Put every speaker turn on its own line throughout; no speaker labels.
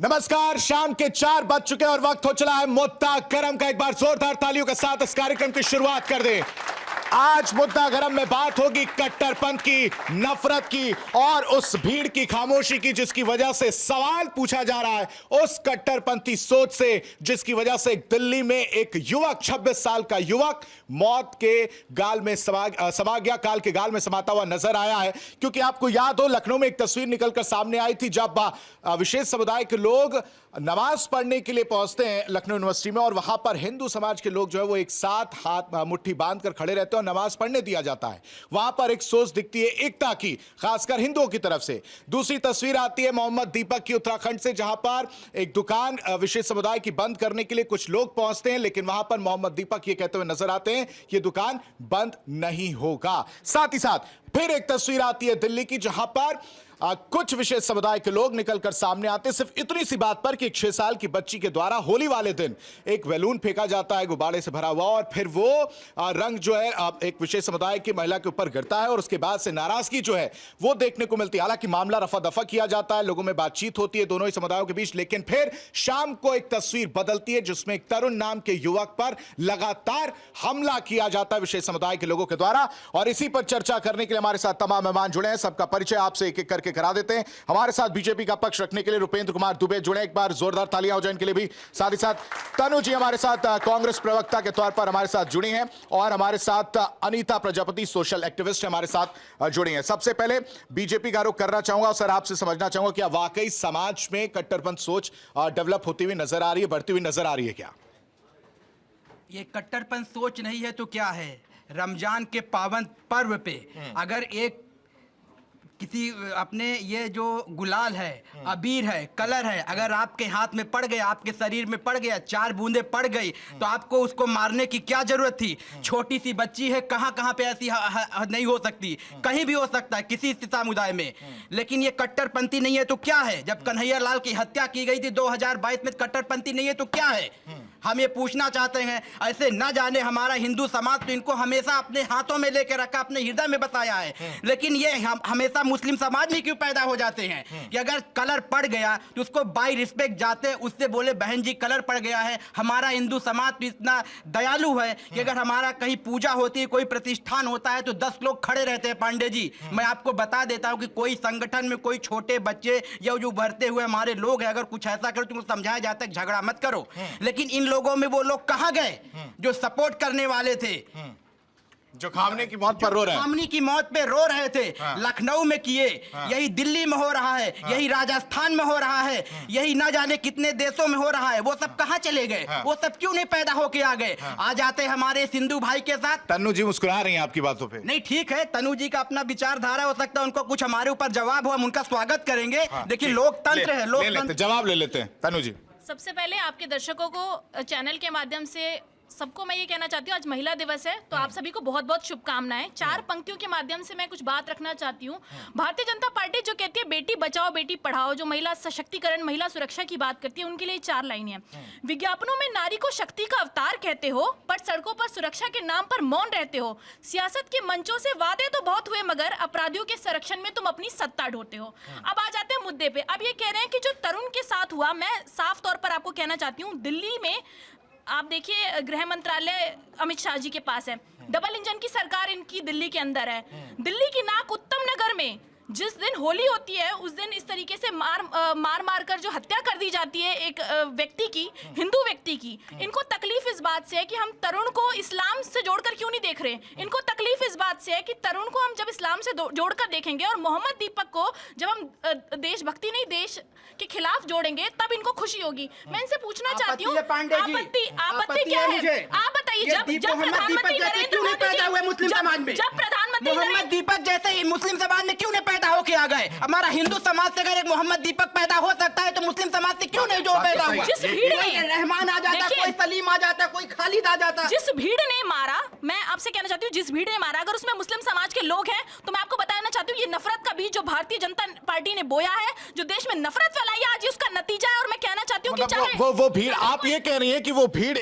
नमस्कार, शाम के 4 बज चुके हैं और वक्त हो चला है मुद्दा गरम का। एक बार जोरदार तालियों के साथ इस कार्यक्रम की शुरुआत कर दें। आज मुद्दा गरम में बात होगी कट्टरपंथ की, नफरत की और उस भीड़ की खामोशी की जिसकी वजह से सवाल पूछा जा रहा है, उस कट्टरपंथी सोच से जिसकी वजह से दिल्ली में एक युवक, 26 साल का युवक मौत के गाल में समा गया, काल के गाल में समाता हुआ नजर आया है। क्योंकि आपको याद हो, लखनऊ में एक तस्वीर निकलकर सामने आई थी जब विशेष समुदाय के लोग नमाज पढ़ने के लिए पहुंचते हैं लखनऊ यूनिवर्सिटी में और वहां पर हिंदू समाज के लोग जो है वो एक साथ हाथ मुट्ठी बांधकर खड़े रहते हैं और नमाज पढ़ने दिया जाता है। वहां पर एक सोच दिखती है एकता की, खासकर हिंदुओं की तरफ से। दूसरी तस्वीर आती है मोहम्मद दीपक की, उत्तराखंड से, जहां पर एक दुकान विशेष समुदाय की बंद करने के लिए कुछ लोग पहुंचते हैं, लेकिन वहां पर मोहम्मद दीपक ये कहते हुए नजर आते हैं कि दुकान बंद नहीं होगा। साथ ही साथ फिर एक तस्वीर आती है दिल्ली की, जहां पर कुछ विशेष समुदाय के लोग निकलकर सामने आते हैं सिर्फ इतनी सी बात पर कि एक 6 साल की बच्ची के द्वारा होली वाले दिन एक बैलून फेंका जाता है गुब्बारे से भरा हुआ, और फिर वो रंग जो है एक विशेष समुदाय की महिला के ऊपर गिरता है और उसके बाद से नाराजगी जो है वो देखने को मिलती है। हालांकि मामला रफा दफा किया जाता है, लोगों में बातचीत होती है दोनों ही समुदायों के बीच, लेकिन फिर शाम को एक तस्वीर बदलती है जिसमें एक तरुण नाम के युवक पर लगातार हमला किया जाता है विशेष समुदाय के लोगों के द्वारा। और इसी पर चर्चा करने के लिए हमारे साथ तमाम मेहमान जुड़े हैं, सबका परिचय आपसे एक एक करके करा देते हैं। हमारे साथ बीजेपी का पक्ष रखने के लिए रुपेंद्र कुमार दुबे जुड़े, एक बार जोरदार तालियां हो जाए इनके लिए भी। साथ ही साथ तनु जी हमारे साथ कांग्रेस प्रवक्ता के तौर पर हमारे साथ जुड़ी हैं, और हमारे साथ अनीता प्रजापति सोशल एक्टिविस्ट हमारे साथ जुड़ी हैं। सबसे पहले बीजेपी का रुख करना चाहूंगा, सर आपसे समझना चाहूंगा क्या वाकई समाज में कट्टरपंथ सोच डेवलप होती हुई नजर आ रही है, बढ़ती हुई नजर आ रही है? क्या
ये कट्टरपंथ सोच नहीं है तो क्या है? रमजान के पावन पर्व पे अगर एक किसी अपने ये जो गुलाल है, अबीर है, कलर है, अगर आपके हाथ में पड़ गया, आपके शरीर में पड़ गया, 4 बूंदे पड़ गई, तो आपको उसको मारने की क्या जरूरत थी? छोटी सी बच्ची है, कहाँ कहाँ पे ऐसी नहीं हो सकती, कहीं भी हो सकता है किसी समुदाय में। लेकिन ये कट्टरपंथी नहीं है तो क्या है? जब कन्हैया लाल की हत्या की गई थी 2022 में, कट्टरपंथी नहीं है तो क्या है? हम ये पूछना चाहते हैं। ऐसे न जाने हमारा हिंदू समाज तो इनको हमेशा अपने हाथों में लेकर रखा, अपने हृदय में बताया है, लेकिन ये हमेशा मुस्लिम समाज में क्यों पैदा हो जाते हैं कि अगर कलर पड़ गया तो उसको बाय रिस्पेक्ट जाते, उससे बोले बहन जी कलर पड़ गया है। हमारा हिंदू समाज तो इतना दयालु है कि अगर हमारा कहीं पूजा होती है, कोई प्रतिष्ठान होता है तो 10 लोग खड़े रहते हैं। पांडे जी, मैं आपको बता देता हूं कि कोई संगठन में कोई छोटे बच्चे या जो उभरते हुए हमारे लोग हैं, अगर कुछ ऐसा करो तो उनको समझाया जाता है झगड़ा मत करो, लेकिन इन लोगों में वो लोग कहां गए जो सपोर्ट करने वाले थे,
जो खामने की मौत पर रो रहे हैं?
खामनी की मौत पे रो रहे थे। लखनऊ में किए, यही दिल्ली में हो रहा है, यही राजस्थान में हो रहा है, यही ना जाने कितने देशों में हो रहा है। वो सब कहां चले गए? वो सब क्यों नहीं पैदा होके आ गए? आ जाते हमारे सिंधु भाई के साथ।
तन्नू जी मुस्कुरा रही हैं आपकी बातों पे।
नहीं ठीक है, तनु जी का अपना विचारधारा हो सकता है, उनको कुछ हमारे ऊपर जवाब हो, हम उनका स्वागत करेंगे। देखिए लोकतंत्र है, लोकतंत्र।
जवाब ले लेते हैं तनु जी।
सबसे पहले आपके दर्शकों को चैनल के माध्यम से सबको मैं ये कहना चाहती हूँ, आज महिला दिवस है तो आप सभी को बहुत बहुत शुभकामनाएं। 4 पंक्तियों के माध्यम से मैं कुछ बात रखना चाहती हूँ। भारतीय जनता पार्टी जो कहती है बेटी बचाओ बेटी पढ़ाओ, जो महिला सशक्तिकरण, महिला सुरक्षा की बात करती है, उनके लिए 4 लाइनें हैं। विज्ञापनों में नारी को शक्ति का अवतार कहते हो, पर सड़कों पर सुरक्षा के नाम पर मौन रहते हो। सियासत के मंचों से वादे तो बहुत हुए, मगर अपराधियों के संरक्षण में तुम अपनी सत्ता ढोते हो। अब आ जाते हैं मुद्दे पे। अब ये कह रहे हैं कि जो तरुण के साथ हुआ, मैं साफ तौर पर आपको कहना चाहती हूँ, दिल्ली में आप देखिए गृह मंत्रालय अमित शाह जी के पास है, डबल इंजन की सरकार इनकी दिल्ली के अंदर है। दिल्ली की नाक उत्तम नगर में जिस दिन होली होती है उस दिन इस तरीके से मार कर जो हत्या कर दी जाती है एक व्यक्ति की, हिंदू व्यक्ति की। इनको तकलीफ इस बात से है कि हम तरुण को इस्लाम से जोड़कर क्यों नहीं देख रहे। इनको तकलीफ इस बात से है कि तरुण को हम जब इस्लाम से जोड़कर देखेंगे और मोहम्मद दीपक को जब हम देशभक्ति नहीं देश के खिलाफ जोड़ेंगे तब इनको खुशी होगी। मैं इनसे पूछना चाहती हूँ, आपत्ति क्या है? आप बताइए। जब प्रधानमंत्री
मोहम्मद दीपक जैसे मुस्लिम समाज में क्यों नहीं पैदा होके आ गए? हमारा हिंदू समाज से अगर एक मोहम्मद दीपक पैदा हो सकता है तो मुस्लिम समाज से क्यों नहीं जो पैदा हुआ?
जिस भीड़
कोई रहमान आ जाता, कोई सलीम आ जाता, कोई खालिद आ जाता।
जिस भीड़ ने मारा, मैं आपसे कहना चाहती हूँ, जिस भीड़ ने मारा, अगर उसमें मुस्लिम समाज के लोग हैं तो मैं आपको बताना चाहती हूँ, ये नफरत का बीज जो भारतीय जनता पार्टी ने बोया है, जो देश में नफरत फैलाई है, आज उसका नतीजा है। और मैं कहना चाहती हूँ कि चाहे
वो भीड़, आप ये कह रही हैं कि वो भीड़,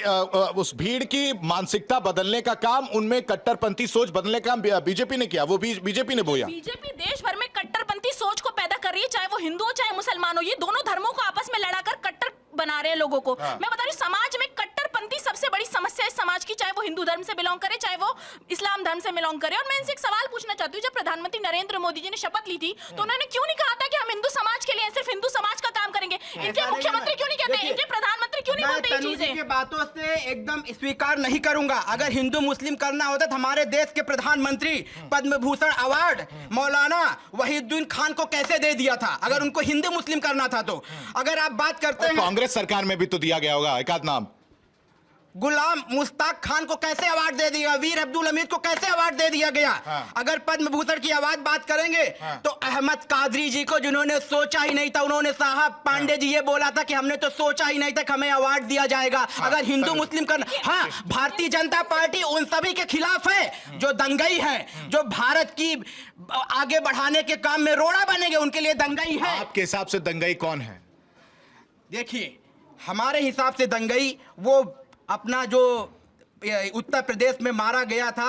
उस भीड़ की मानसिकता बदलने का काम, उनमें कट्टरपंथी सोच बदलने का काम बीजेपी ने किया, वो बीजेपी ने बोया।
बीजेपी देश भर में कट्टरपंथी सोच को पैदा कर रही है, चाहे वो हिंदू हो चाहे मुसलमान हो, ये दोनों धर्मों को आपस में लड़ाकर कट्टर बना रहे हैं लोगों को। मैं बता रही हूँ, समाज में कट्टरपंथी सबसे बड़ी समस्या है समाज की, चाहे वो हिंदू धर्म से बिलोंग करे चाहे वो इस्लाम धर्म से बिलोंग करे। और मैं इनसे एक सवाल पूछना चाहती हूँ, जब प्रधानमंत्री नरेंद्र मोदी जी ने शपथ ली थी तो उन्होंने क्यों नहीं कहा था कि हम हिंदू समाज के लिए सिर्फ हिंदू समाज का काम करेंगे? इनके मुख्यमंत्री क्यों नहीं कहते, इनके प्रधानमंत्री क्यों नहीं बोलते ये चीजें?
की बातों से एकदम स्वीकार नहीं करूंगा। अगर हिंदू मुस्लिम करना होता तो हमारे देश के प्रधानमंत्री पद्म भूषण अवार्ड मौलाना वहीदुद्दीन खान को कैसे दे दिया था, अगर उनको हिंदू मुस्लिम करना था तो। अगर आप बात करते हैं
कांग्रेस सरकार में भी तो दिया गया होगा एक आध नाम।
गुलाम मुश्ताक खान को कैसे अवार्ड दे दिया, वीर अब्दुल हमीद को कैसे अवार्ड दे दिया गया। अगर पद्म भूषण की आवाज बात करेंगे तो अहमद कादरी जी को, जिन्होंने सोचा ही नहीं था, उन्होंने साहब पांडे जी ये बोला था कि हमने तो सोचा ही नहीं था कि हमें अवार्ड दिया जाएगा अगर हिंदू मुस्लिम करना। हाँ, भारतीय जनता पार्टी उन सभी के खिलाफ है जो दंगई है, जो भारत की आगे बढ़ाने के काम में रोड़ा बनेंगे, उनके लिए दंगई है।
आपके हिसाब से दंगई कौन है?
देखिए, हमारे हिसाब से दंगई वो अपना जो उत्तर प्रदेश में मारा गया था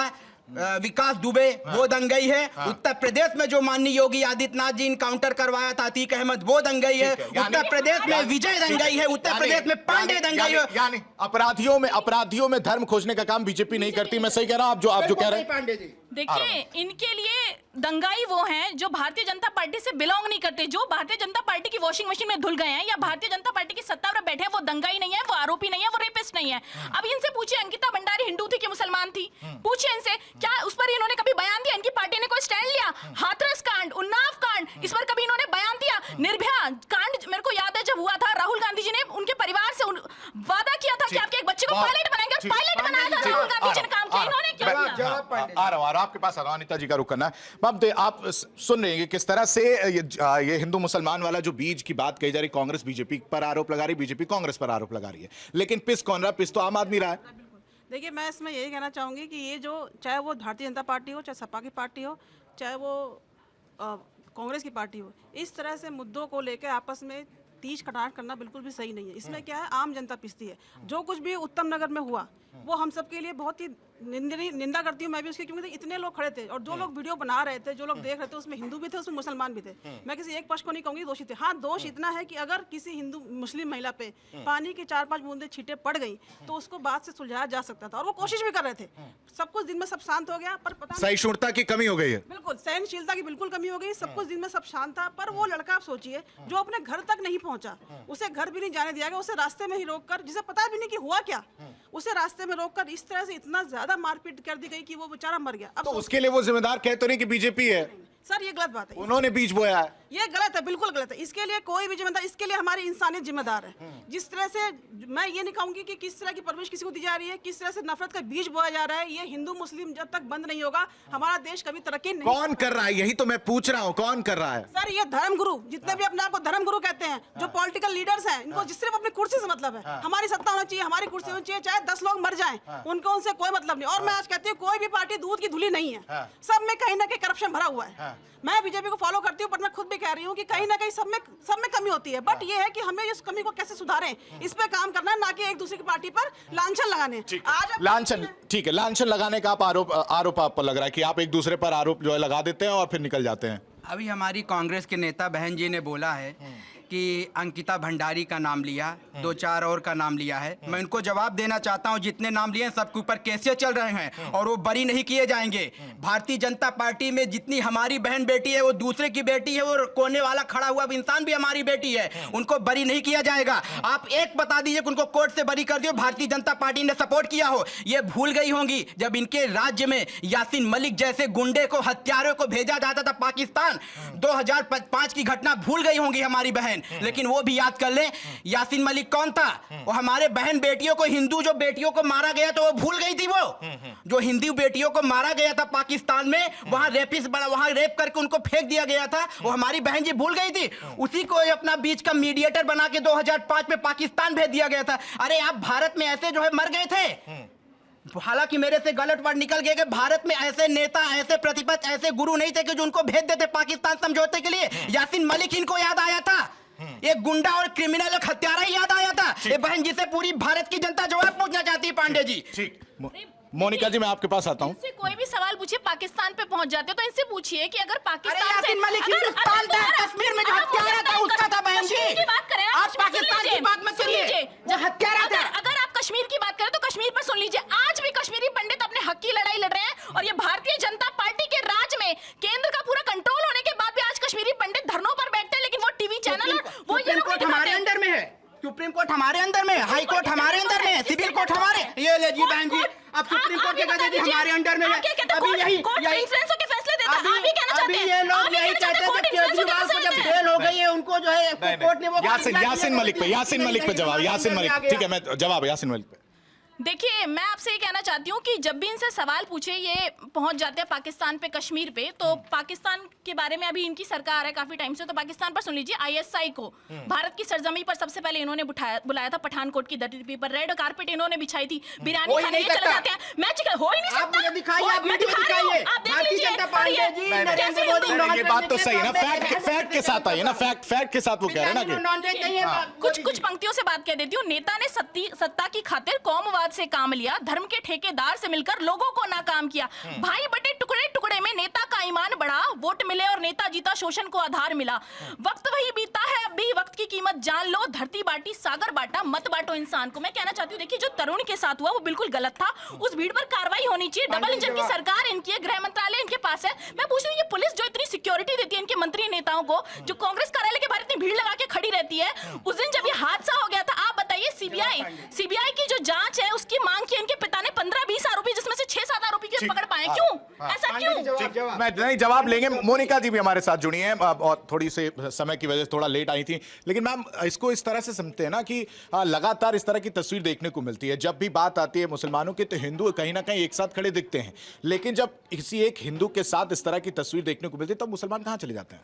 विकास दुबे, वो दंगई है। उत्तर प्रदेश में जो माननीय योगी आदित्यनाथ जी इनकाउंटर करवाया था अतीक अहमद, वो दंगई है। उत्तर प्रदेश में विजय दंगई है, उत्तर प्रदेश में पांडे दंगई है।
यानी अपराधियों में धर्म खोजने का काम बीजेपी नहीं करती। मैं सही कह रहा हूं? आप जो कह रहे हैं
पांडे जी,
देखिए, इनके लिए दंगाई वो हैं जो भारतीय जनता पार्टी से बिलोंग नहीं करते, जो भारतीय जनता पार्टी की वॉशिंग मशीन में धुल गए हैं या भारतीय जनता पार्टी की सत्ता पर बैठे हैं, वो दंगाई नहीं है, वो आरोपी नहीं है, वो रेपिस्ट नहीं है। अब इनसे पूछिए, अंकिता भंडारी हिंदू थी कि मुसलमान थी? पूछिए इनसे, क्या उस पर इन्होंने कभी बयान दिया? इनकी पार्टी ने कोई स्टैंड लिया? हाथरस कांड, उन्नाव कांड, इस पर कभी इन्होंने बयान दिया? निर्भया कांड, मेरे को याद है जब हुआ था, राहुल गांधी जी ने उनके परिवार से वादा किया था कि आपके एक बच्चे को पायलट बनाएंगे, पायलट बनाया था राहुल गांधी जी ने काम किया, इन्होंने क्यों किया?
आ रहा हूं, आपके पास आ रहा हूं, अनिता जी का रुख करना है। आप सुन रहे हैं कि किस तरह से ये हिंदू मुसलमान वाला जो बीज की बात कही जा रही, कांग्रेस बीजेपी पर आरोप लगा रही, बीजेपी कांग्रेस पर आरोप लगा रही है, लेकिन पिस कौन रहा? पिस तो आम आदमी रहा है।
देखिए, मैं इसमें यही कहना चाहूँगी कि ये जो, चाहे वो भारतीय जनता पार्टी हो, चाहे सपा की पार्टी हो, चाहे वो कांग्रेस की पार्टी हो, इस तरह से मुद्दों को लेकर आपस में तीज कटार करना बिल्कुल भी सही नहीं है। इसमें क्या है, आम जनता पिसती है। जो कुछ भी उत्तम नगर में हुआ वो हम सबके लिए बहुत ही निंदा करती हूँ मैं भी उसकी, क्योंकि इतने लोग खड़े थे और जो लोग वीडियो बना रहे थे, जो लोग देख रहे थे, उसमें हिंदू भी थे, उसमें मुसलमान भी थे। मैं किसी एक पक्ष को नहीं कहूँगी दोषी थे। हाँ, दोष इतना है कि अगर किसी हिंदू मुस्लिम महिला पे पानी की 4-5 बूंदे छींटे पड़ गई तो उसको बात से सुलझाया जा सकता था, और वो कोशिश भी कर रहे थे। सब कुछ दिन में सब शांत हो गया, पर पता नहीं,
सहिष्णुता की कमी हो गई है।
बिल्कुल सहनशीलता की बिल्कुल कमी हो गई। सब कुछ दिन में सब शांत था, पर वो लड़का, आप सोचिए, जो अपने घर तक नहीं पहुंचा, उसे घर भी नहीं जाने दिया गया, उसे रास्ते में ही रोककर, जिसे पता भी नहीं कि हुआ क्या, उसे रास्ते में रोककर इस तरह से इतना ज्यादा मारपीट कर दी गई कि वो बेचारा मर गया। अब
तो उसके लिए वो जिम्मेदार कह तो नहीं कि बीजेपी है?
सर, ये गलत बात है,
उन्होंने बीज बोया है,
ये गलत है, बिल्कुल गलत है। इसके लिए कोई भी जिम्मेदार, इसके लिए हमारी इंसानियत जिम्मेदार है। जिस तरह से, मैं ये नहीं कहूंगी कि किस तरह की परवरिश किसी को दी जा रही है, किस तरह से नफरत का बीज बोया जा रहा है, ये हिंदू मुस्लिम जब तक बंद नहीं होगा हमारा देश कभी तरक्की नहीं।
कौन कर रहा है? यही तो मैं पूछ रहा हूँ, कौन कर रहा है?
सर, ये धर्मगुरु, जितने भी अपने आप को धर्मगुरु कहते हैं, जो पॉलिटिकल लीडर्स हैं, इनको सिर्फ अपनी कुर्सी से मतलब है। हमारी सत्ता होना चाहिए, हमारी कुर्सी होनी चाहिए, चाहे 10 लोग मर जाएं, उनको उनसे कोई मतलब नहीं। और मैं आज कहती हूँ, कोई भी पार्टी दूध की धुली नहीं है, सब में कहीं ना कहीं करप्शन भरा हुआ है। मैं बीजेपी को फॉलो करती हूँ, पर मैं खुद भी कह रही हूँ कि कहीं ना कहीं सब में कमी होती है। बट ये है कि हमें इस कमी को कैसे सुधारें, इस पे काम करना है, ना कि एक दूसरे की पार्टी पर लांछन लगाने।
लांछन, ठीक है, लांछन लगाने का आरोप आप पर लग रहा है कि आप एक दूसरे पर आरोप जो है लगा देते हैं और फिर निकल जाते हैं।
अभी हमारी कांग्रेस के नेता बहन जी ने बोला है कि अंकिता भंडारी का नाम लिया, 2-4 और का नाम लिया है। मैं उनको जवाब देना चाहता हूं, जितने नाम लिए हैं सबके ऊपर केसेस चल रहे हैं और वो बरी नहीं किए जाएंगे। भारतीय जनता पार्टी में जितनी हमारी बहन बेटी है, वो दूसरे की बेटी है, और कोने वाला खड़ा हुआ इंसान भी हमारी बेटी है, उनको बरी नहीं किया जाएगा। आप एक बता दीजिए कि उनको कोर्ट से बरी कर दियो, भारतीय जनता पार्टी ने सपोर्ट किया हो। ये भूल गई होंगी जब इनके राज्य में यासीन मलिक जैसे गुंडे को, हत्यारों को भेजा जाता था पाकिस्तान, 2005 की घटना भूल गई होंगी हमारी बहन। लेकिन वो भी याद कर लें, यासीन मलिक कौन था? वो हमारे बहन बेटियों को, हिंदू जो बेटियों को मारा गया तो वो भूल गई थी। वो जो हिंदू बेटियों को मारा गया था पाकिस्तान में, वहां रेपिस्ट बना, वहां रेप करके उनको फेंक दिया गया था, वो हमारी बहन जी भूल गई थी। उसी को अपना बीच का मीडिएटर बना के 2005 में पाकिस्तान भेज दिया गया था। अरे आप भारत में ऐसे जो है मर गए थे। हालांकि मेरे से गलत वर्ड निकल गया कि भारत में ऐसे नेता, ऐसे प्रतिपक्ष, ऐसे गुरु नहीं थे कि जो उनको भेज देते पाकिस्तान समझौते के लिए। यासीन मलिक इनको याद आया था, एक गुंडा और क्रिमिनल, एक हत्यारा ही याद आया था। ये बहन जी से पूरी भारत की जनता जवाब पूछना चाहती है। पांडे जी,
ठीक, मोनिका जी मैं आपके पास आता हूँ।
इनसे कोई भी सवाल पूछिए, पाकिस्तान पे पहुंच जाते हो तो इनसे पूछिए कि अगर पाकिस्तान से
यासीन मलिक हिंदुस्तान था, कश्मीर में जो हत्यारा था उसका था बहन जी।
कश्मीर की बात करें,
आप पाकिस्तान की बात मत करिए, जो हत्यारा था।
अगर आप कश्मीर की बात करें तो कश्मीर पर सुन लीजिए, आज भी कश्मीरी पंडित अपने हक की लड़ाई लड़ रहे हैं और ये भारतीय जनता पार्टी के राज में केंद्र का पूरा कंट्रोल होने के बाद भी आज कश्मीरी पंडित धरनों पर बैठते हैं, लेकिन वो टीवी चैनल और वो ये
सुप्रीम कोर्ट हमारे अंडर में है, सुप्रीम कोर्ट हमारे अंदर में है, हाई कोर्ट हमारे अंदर में है, सिविल कोर्ट हमारे, ये ले जी बहन जी, अब सुप्रीम कोर्ट के कहते हैं हमारे अंडर में है। अभी यही ये लोग यही कहते हैं कि केजरीवाल को जब जेल हो गई है उनको जो है कोर्ट ने वो
यासीन मलिक पे जवाब, यासीन मलिक, ठीक है मैं जवाब यासीन मलिक पे।
देखिए, मैं आपसे ये कहना चाहती हूँ कि जब भी इनसे सवाल पूछे ये पहुंच जाते हैं पाकिस्तान पे, कश्मीर पे, तो पाकिस्तान के बारे में अभी इनकी सरकार है काफी टाइम से, तो पाकिस्तान पर सुन लीजिए, आईएसआई को भारत की सरजमी पर सबसे पहले इन्होंने बुलाया था पठानकोट की धरती पर, रेड कारपेट इन्होंने बिछाई थी, बिरयानी खाने चले जाते हैं, मैच हो ही नहीं सकता।
आप मुझे दिखाइए, आप वीडियो दिखाइए, भारतीय जनता पार्टी जी नरेंद्र मोदी,
ये बात तो सही है ना, फैक्ट के साथ आई है ना, फैक्ट के साथ वो कह रहे हैं ना कि
कुछ पंक्तियों से बात कह देती हूँ। नेता ने सत्ता की खातिर कौमवाद से काम लिया, धर्म के ठेकेदार से मिलकर लोगों को नाकाम किया, भाई बटे टुकड़े टुकड़े में नेता का ईमान बढ़ा, वोट मिले और नेता जीता, शोषण को आधार मिला, वक्त वही बीता है, अब भी वक्त की कीमत जान लो, धरती बांटी सागर बांटा, मत बांटो इंसान को। मैं कहना चाहती हूँ, देखिए जो तरुण के साथ हुआ वो बिल्कुल गलत था, उस भीड़ पर कार्रवाई होनी चाहिए, डबल इंजन की सरकार इनकी है, गृह मंत्रालय इनके पास है। मैं पूछ रही हूँ, ये पुलिस जो इतनी सिक्योरिटी देती है इनके मंत्री नेताओं को, जो कांग्रेस कार्यालय के बाहर इतनी भीड़ लगा के खड़ी रहती है, उस दिन जब ये हादसा हो गया था, आप बताइए सीबीआई की जो जांच है उसकी मांग की इनके पिता ने 15-20 आरोपी, जिसमें से 6-7 आरोपी के पकड़ पाए, क्यों ऐसा क्यों?
मैं नहीं जवाब लेंगे। मोनिका जी भी हमारे साथ जुड़ी हैं और थोड़ी से समय की वजह से थोड़ा लेट आई थी, लेकिन मैम इसको इस तरह से समझते हैं ना कि लगातार इस तरह की तस्वीर देखने को मिलती है, जब भी बात आती है मुसलमानों की तो हिंदू कहीं ना कहीं एक साथ खड़े दिखते हैं, लेकिन जब किसी एक हिंदू के साथ इस तरह की तस्वीर देखने को मिलती है तब मुसलमान कहाँ चले जाते हैं?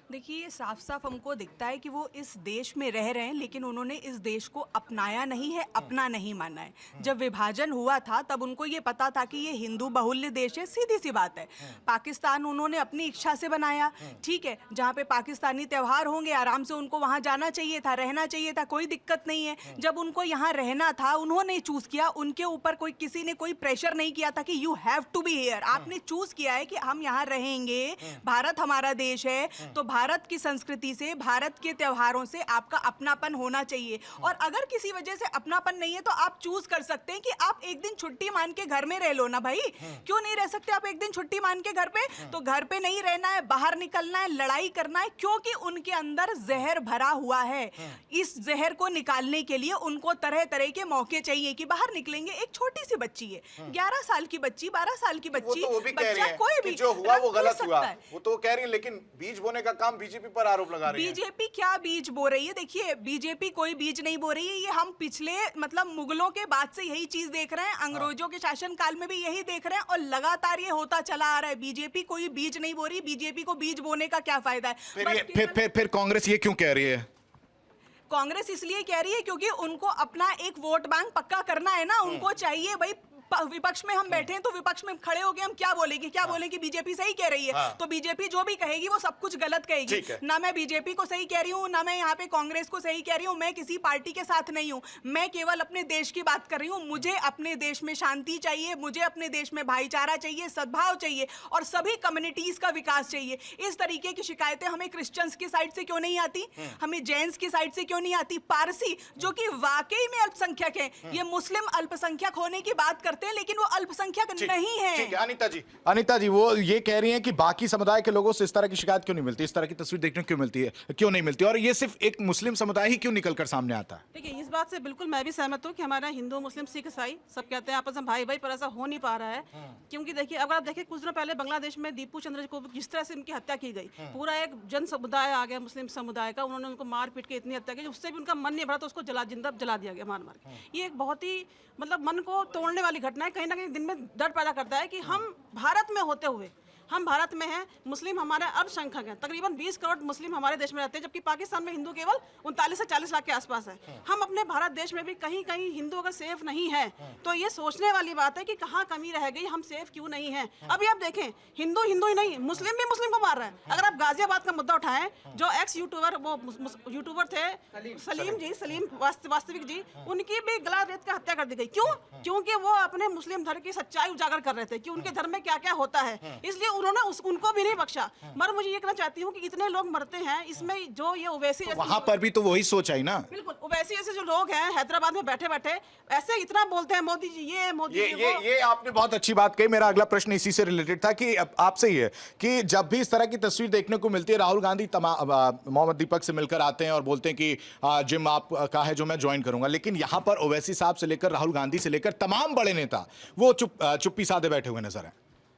देखिए, साफ साफ हमको दिखता है कि वो इस देश में रह रहे हैं, लेकिन उन्होंने इस देश को अपनाया नहीं है, अपना नहीं माना है। जब विभाजन हुआ था तब उनको ये पता था कि ये हिंदू बहुल्य देश है, सीधी सी बात है। पाकिस्तान उन्होंने अपनी इच्छा से बनाया, ठीक है, जहाँ पे पाकिस्तानी त्यौहार होंगे आराम से उनको वहाँ जाना चाहिए था, रहना चाहिए था, कोई दिक्कत नहीं है। जब उनको यहाँ रहना था उन्होंने चूज किया, उनके ऊपर कोई किसी ने कोई प्रेशर नहीं किया था कि you have to be here. आपने चूज किया है कि हम यहाँ रहेंगे, भारत हमारा देश है, तो भारत की संस्कृति से, भारत के त्योहारों से आपका अपनापन होना चाहिए। और अगर किसी वजह से अपनापन नहीं है तो आप चूज कर सकते हैं कि आप एक दिन छुट्टी मान के घर में रह लो ना भाई, क्यों नहीं रह सकते आप एक दिन छुट्टी मान के घर पे? तो घर पे नहीं रहना है, बाहर निकलना है, लड़ाई करना है, क्योंकि उनके अंदर जहर भरा हुआ है। इस जहर को निकालने के लिए उनको तरह तरह के मौके चाहिए कि बाहर निकलेंगे। एक छोटी सी बच्ची है, 11 साल की बच्ची, 12 साल की बच्ची, बच्चा कोई भी
जो हुआ वो गलत हुआ, वो तो कह रही है, लेकिन बीज बोने का काम बीजेपी पर आरोप लगा रही है।
बीजेपी क्या बीज बो रही है? देखिए, बीजेपी कोई बीज नहीं बो रही है, ये हम पिछले मतलब मुगलों के बाद से यही चीज देख रहे हैं, अंग्रेजों के शासन काल में भी यही देख रहे हैं और लगातार ये होता चला आ रहा है। बीजेपी कोई बीज नहीं बो रही, बीजेपी को बीज बोने का क्या फायदा है?
फिर कांग्रेस ये क्यों कह रही है?
कांग्रेस इसलिए कह रही है क्योंकि उनको अपना एक वोट बैंक पक्का करना है ना, उनको चाहिए भाई विपक्ष में हम बैठे हैं तो विपक्ष में खड़े होके हम क्या बोलेंगे बीजेपी सही कह रही है। तो बीजेपी जो भी कहेगी वो सब कुछ गलत कहेगी। ना मैं बीजेपी को सही कह रही हूँ, ना मैं यहाँ पे कांग्रेस को सही कह रही हूँ, मैं किसी पार्टी के साथ नहीं हूँ, मैं केवल अपने देश की बात कर रही हूँ। मुझे अपने देश में शांति चाहिए, मुझे अपने देश में भाईचारा चाहिए, सद्भाव चाहिए और सभी कम्युनिटीज का विकास चाहिए। इस तरीके की शिकायतें हमें क्रिश्चियंस की साइड से क्यों नहीं आती, हमें जैन्स की साइड से क्यों नहीं आती? पारसी जो कि वाकई में अल्पसंख्यक है, ये मुस्लिम अल्पसंख्यक होने की बात करते हैं लेकिन वो अल्पसंख्यक नहीं है।
ठीक है अनीता जी वो ये कह रही हैं कि बाकी समुदाय के लोगों से इस तरह की शिकायत क्यों नहीं मिलती, इस तरह की तस्वीर देखने क्यों मिलती है, क्यों नहीं मिलती, और ये सिर्फ एक मुस्लिम समुदाय ही क्यों निकलकर सामने आता है?
देखिए, इस बात से बिल्कुल मैं भी सहमत हूँ कि हमारा हिंदू मुस्लिम सिख ईसाई सब कहते हैं आपस में भाई भाई, पर ऐसा हो नहीं पा रहा है। क्योंकि देखिए, अगर आप देखिए कुछ दिनों पहले बांग्लादेश में दीपू चंद्र को जिस तरह से उनकी हत्या की गई, पूरा एक जन समुदाय आ गया मुस्लिम समुदाय का, उन्होंने उनको मार पीट के इतनी हत्या की, उससे भी उनका मन नहीं भरा तो उसको जिंदा जला दिया गया मार के। ये एक बहुत ही मतलब मन को तोड़ने वाली घटना है, कहीं ना कहीं दिन में दर्द पैदा करता है कि हम भारत में होते हुए हम भारत में हैं, मुस्लिम हमारे अल्पसंख्यक हैं, तकरीबन 20 करोड़ मुस्लिम हमारे देश में रहते हैं, जबकि पाकिस्तान में हिंदू केवल 39 से 40 लाख के आसपास है। हम अपने भारत देश में भी कहीं कहीं हिंदू अगर सेफ नहीं है तो ये सोचने वाली बात है कि कहाँ कमी रह गई, हम सेफ क्यों नहीं हैं। अभी आप देखें, हिंदू हिंदू ही नहीं, मुस्लिम भी मुस्लिम को मार रहा है। अगर आप गाजियाबाद का मुद्दा उठाएं, जो एक्स यूट्यूबर वो यूट्यूबर थे सलीम वास्तविक जी, उनकी भी गला रेत कर हत्या कर दी गई। क्यों? क्योंकि वो अपने मुस्लिम धर्म की सच्चाई उजागर कर रहे थे कि उनके धर्म में क्या क्या होता है, इसलिए उन्होंने उनको भी नहीं बख्शा। मगर मुझे ये कहना चाहती हूँ कि इतने लोग मरते हैं, इसमें जो ये ओवैसी
वहां पर भी तो वही सोच आई ना।
बिल्कुल, ओवैसी ऐसे जो लोग हैं हैदराबाद में बैठे बैठे ऐसे इतना बोलते हैं, मोदी जी ये, मोदी जी वो।
ये आपने बहुत अच्छी बात कही। मेरा अगला प्रश्न इसी से रिलेटेड था कि आपसे ही है कि जब भी इस तरह की तस्वीर देखने को मिलती है, राहुल गांधी मोहम्मद दीपक से मिलकर आते हैं और बोलते हैं कि जिम आपका है जो मैं ज्वाइन करूंगा, लेकिन यहां पर ओवैसी साहब से लेकर राहुल गांधी से लेकर तमाम बड़े नेता वो चुप्पी साधे बैठे हुए नजर हैं।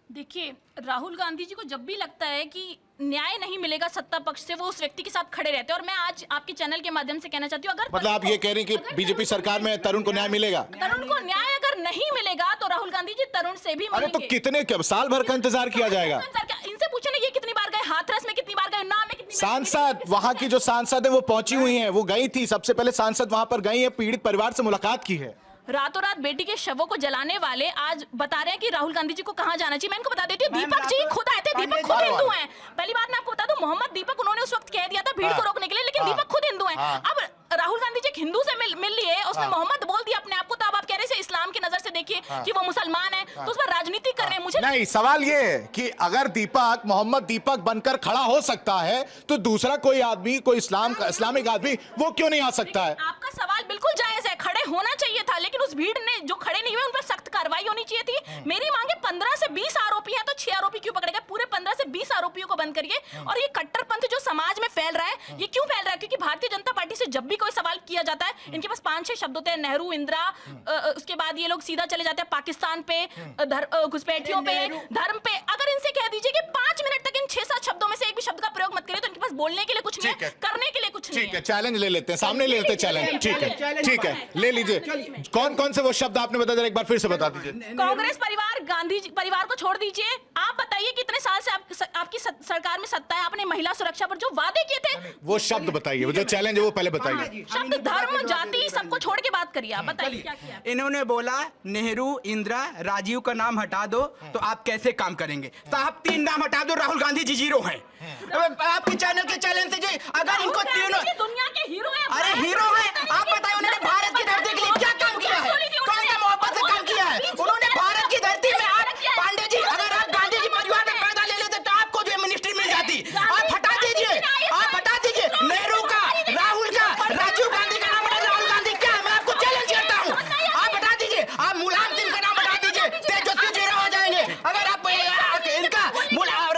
देखिए, राहुल गांधी जी को जब भी लगता है कि न्याय नहीं मिलेगा सत्ता पक्ष से, वो उस व्यक्ति के साथ खड़े रहते हैं। और मैं आज आपके चैनल के माध्यम से कहना चाहती हूँ, अगर
मतलब आप ये कह रही हैं कि बीजेपी सरकार में तरुण को न्याय मिलेगा?
तरुण को न्याय अगर नहीं मिलेगा तो राहुल गांधी जी तरुण से भी
अरे तो
मिलेंगे।
कितने साल भर का इंतजार किया जाएगा?
इनसे पूछे ना, ये कितनी बार गए हाथरस में, कितनी बार गए उन्नाव में, कितनी बार
सांसद वहां की जो सांसद है वो पहुंची हुई हैं, वो गई थी, सबसे पहले सांसद वहां पर गई है, पीड़ित परिवार से मुलाकात की है।
रातों रात बेटी के शवों को जलाने वाले आज बता रहे हैं कि राहुल गांधी जी को कहां जाना चाहिए। मैं इनको बता देती हूँ, दीपक जी खुद आए थे, दीपक खुद हिंदू हैं। पहली बात मैं आपको बता दूं, मोहम्मद दीपक उन्होंने उस वक्त कह दिया था भीड़ को रोकने के लिए, लेकिन दीपक खुद हिंदू हैं। अब राहुल गांधी जी एक हिंदू से मिल लिए, उसने मोहम्मद बोल दिया अपने आप को, तो अब आप कह रहे हैं इस्लाम की नजर से देखिए कि वो मुसलमान है, तो उस पर राजनीति कर रहे हैं। मुझे
नहीं, सवाल ये है कि अगर दीपक मोहम्मद दीपक बनकर खड़ा हो सकता है तो दूसरा कोई आदमी, कोई इस्लामिक आदमी वो क्यों नहीं आ सकता है?
आपका सवाल बिल्कुल जायज है, खड़े होना चाहिए था, लेकिन उस भीड़ ने जो खड़े नहीं हुए उन पर सख्त कार्रवाई होनी चाहिए थी। मेरी मांगे 15 से 20 आरोपी हैं, तो 6 आरोपी क्यों पकड़े गए? पूरे 15 से 20 आरोपियों को बंद करिए। और ये कट्टरपंथ जो समाज में फैल रहा है, ये क्यों फैल रहा है? क्योंकि भारतीय जनता पार्टी से जब भी कोई सवाल किया जाता है, इनके पास 5-6 शब्द होते हैं, नेहरू, इंदिरा, उसके बाद ये लोग सीधा चले जाते हैं पाकिस्तान पे, घुसपैठियों पे, धर्म पे। अगर इनसे कह दीजिए कि 5 मिनट तक इन 6-7 शब्दों में से एक भी शब्द का प्रयोग मत करिए, तो इनके पास बोलने के लिए कुछ नहीं है, करने के लिए कुछ नहीं है।
ठीक है, चैलेंज ले लेते हैं, सामने ले लेते हैं चैलेंज। ठीक है, ले लीजिए। कौन कौन से वो शब्द आपने बता दिया, एक बार फिर से बता दीजिए।
कांग्रेस परिवार, गांधी परिवार को छोड़ दीजिए। आप बताइए कितने साल से आपकी सरकार में सत्ता है, आपने महिला सुरक्षा पर जो वादे किए थे
वो शब्द बताइए, वो जो चैलेंज है वो पहले बताइए।
शब्द धर्म, जाति सबको छोड़ के बात करिए। आप बताइए क्या किया?
इन्होंने बोला नेहरू, इंदिरा, राजीव का नाम हटा दो, तो आप कैसे काम करेंगे? साहब 3 नाम हटा दो, राहुल गांधी जी 0 हैं। आपके चैनल के चैलेंज से जो अगर इनको तीनों
दुनिया के हीरो हैं।
अरे हीरो हैं, आप बताइए उन्होंने भारत की धरती के लिए क्या काम किया है? कौन सा मोहब्बत से काम किया है उन्होंने भारत की धरती में? आप पांडे जी, अगर आप गांधी जी परिवार में पैदा ले लेते तो आपको जो मिनिस्ट्री मिल जाती। आप हटा दीजिए, आप हटा दीजिए नेहरू का, राहुल का, राजीव गांधी का नाम हटा। राहुल गांधी क्या है? मैं आपको चैलेंज करता हूँ, आप हटा दीजिए। आप मुलायम सिंह का नाम हटा दीजिए, तेजस्वी 0 हो जाएंगे। अगर आप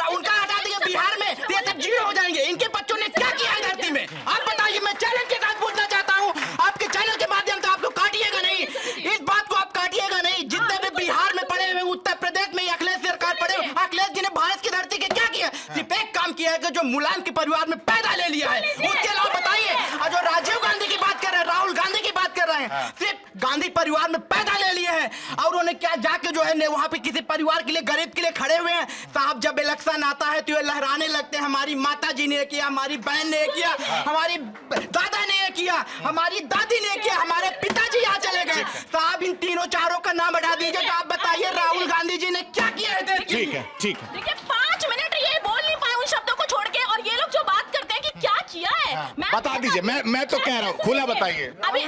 उनका हटा दीजिए, बिहार में ये सब 0 हो जाएंगे। इनके बच्चों ने क्या किया है धरती में? आप बताइए। मैं चैलेंज के साथ पूछना चाहता हूँ, आपके चैनल के माध्यम से आप लोग काटिएगा नहीं, इस बात को आप काटिएगा नहीं। जितने भी बिहार में पड़े हुए, उत्तर प्रदेश में अखिलेश सरकार पड़े, अखिलेश जी ने भारत की धरती के क्या किया? सिर्फ एक काम किया है कि जो मुलायम के परिवार में पैदा ले लिया है, उसके अलावा बताइए। और जो राजीव गांधी की बात कर रहे हैं, राहुल गांधी की बात कर रहे हैं, सिर्फ गांधी परिवार में पैदा ले लिए हैं। और उन्होंने क्या जाके जो है वहां पे किसी परिवार के लिए, गरीब के लिए खड़े हुए हैं। साहब जब इलेक्शन आता है तो ये लहराने लगते हैं, हमारी माता जी ने किया, हमारी बहन ने किया, हमारी दादा ने किया, हमारी दादी ने किया, हमारे पिताजी यहाँ चले गए। साहब इन तीनों चारों का नाम हटा दीजिए, तो आप बताइए राहुल गांधी जी ने क्या किया है?
ठीक है, ठीक है।
देखिए 5 मिनट ये बोल नहीं पाए उन शब्दों को छोड़ के, और ये लोग जो बात करते हैं कि क्या किया है,
बता दीजिए। मैं तो कह रहा हूँ, खुला बताइए।
अरे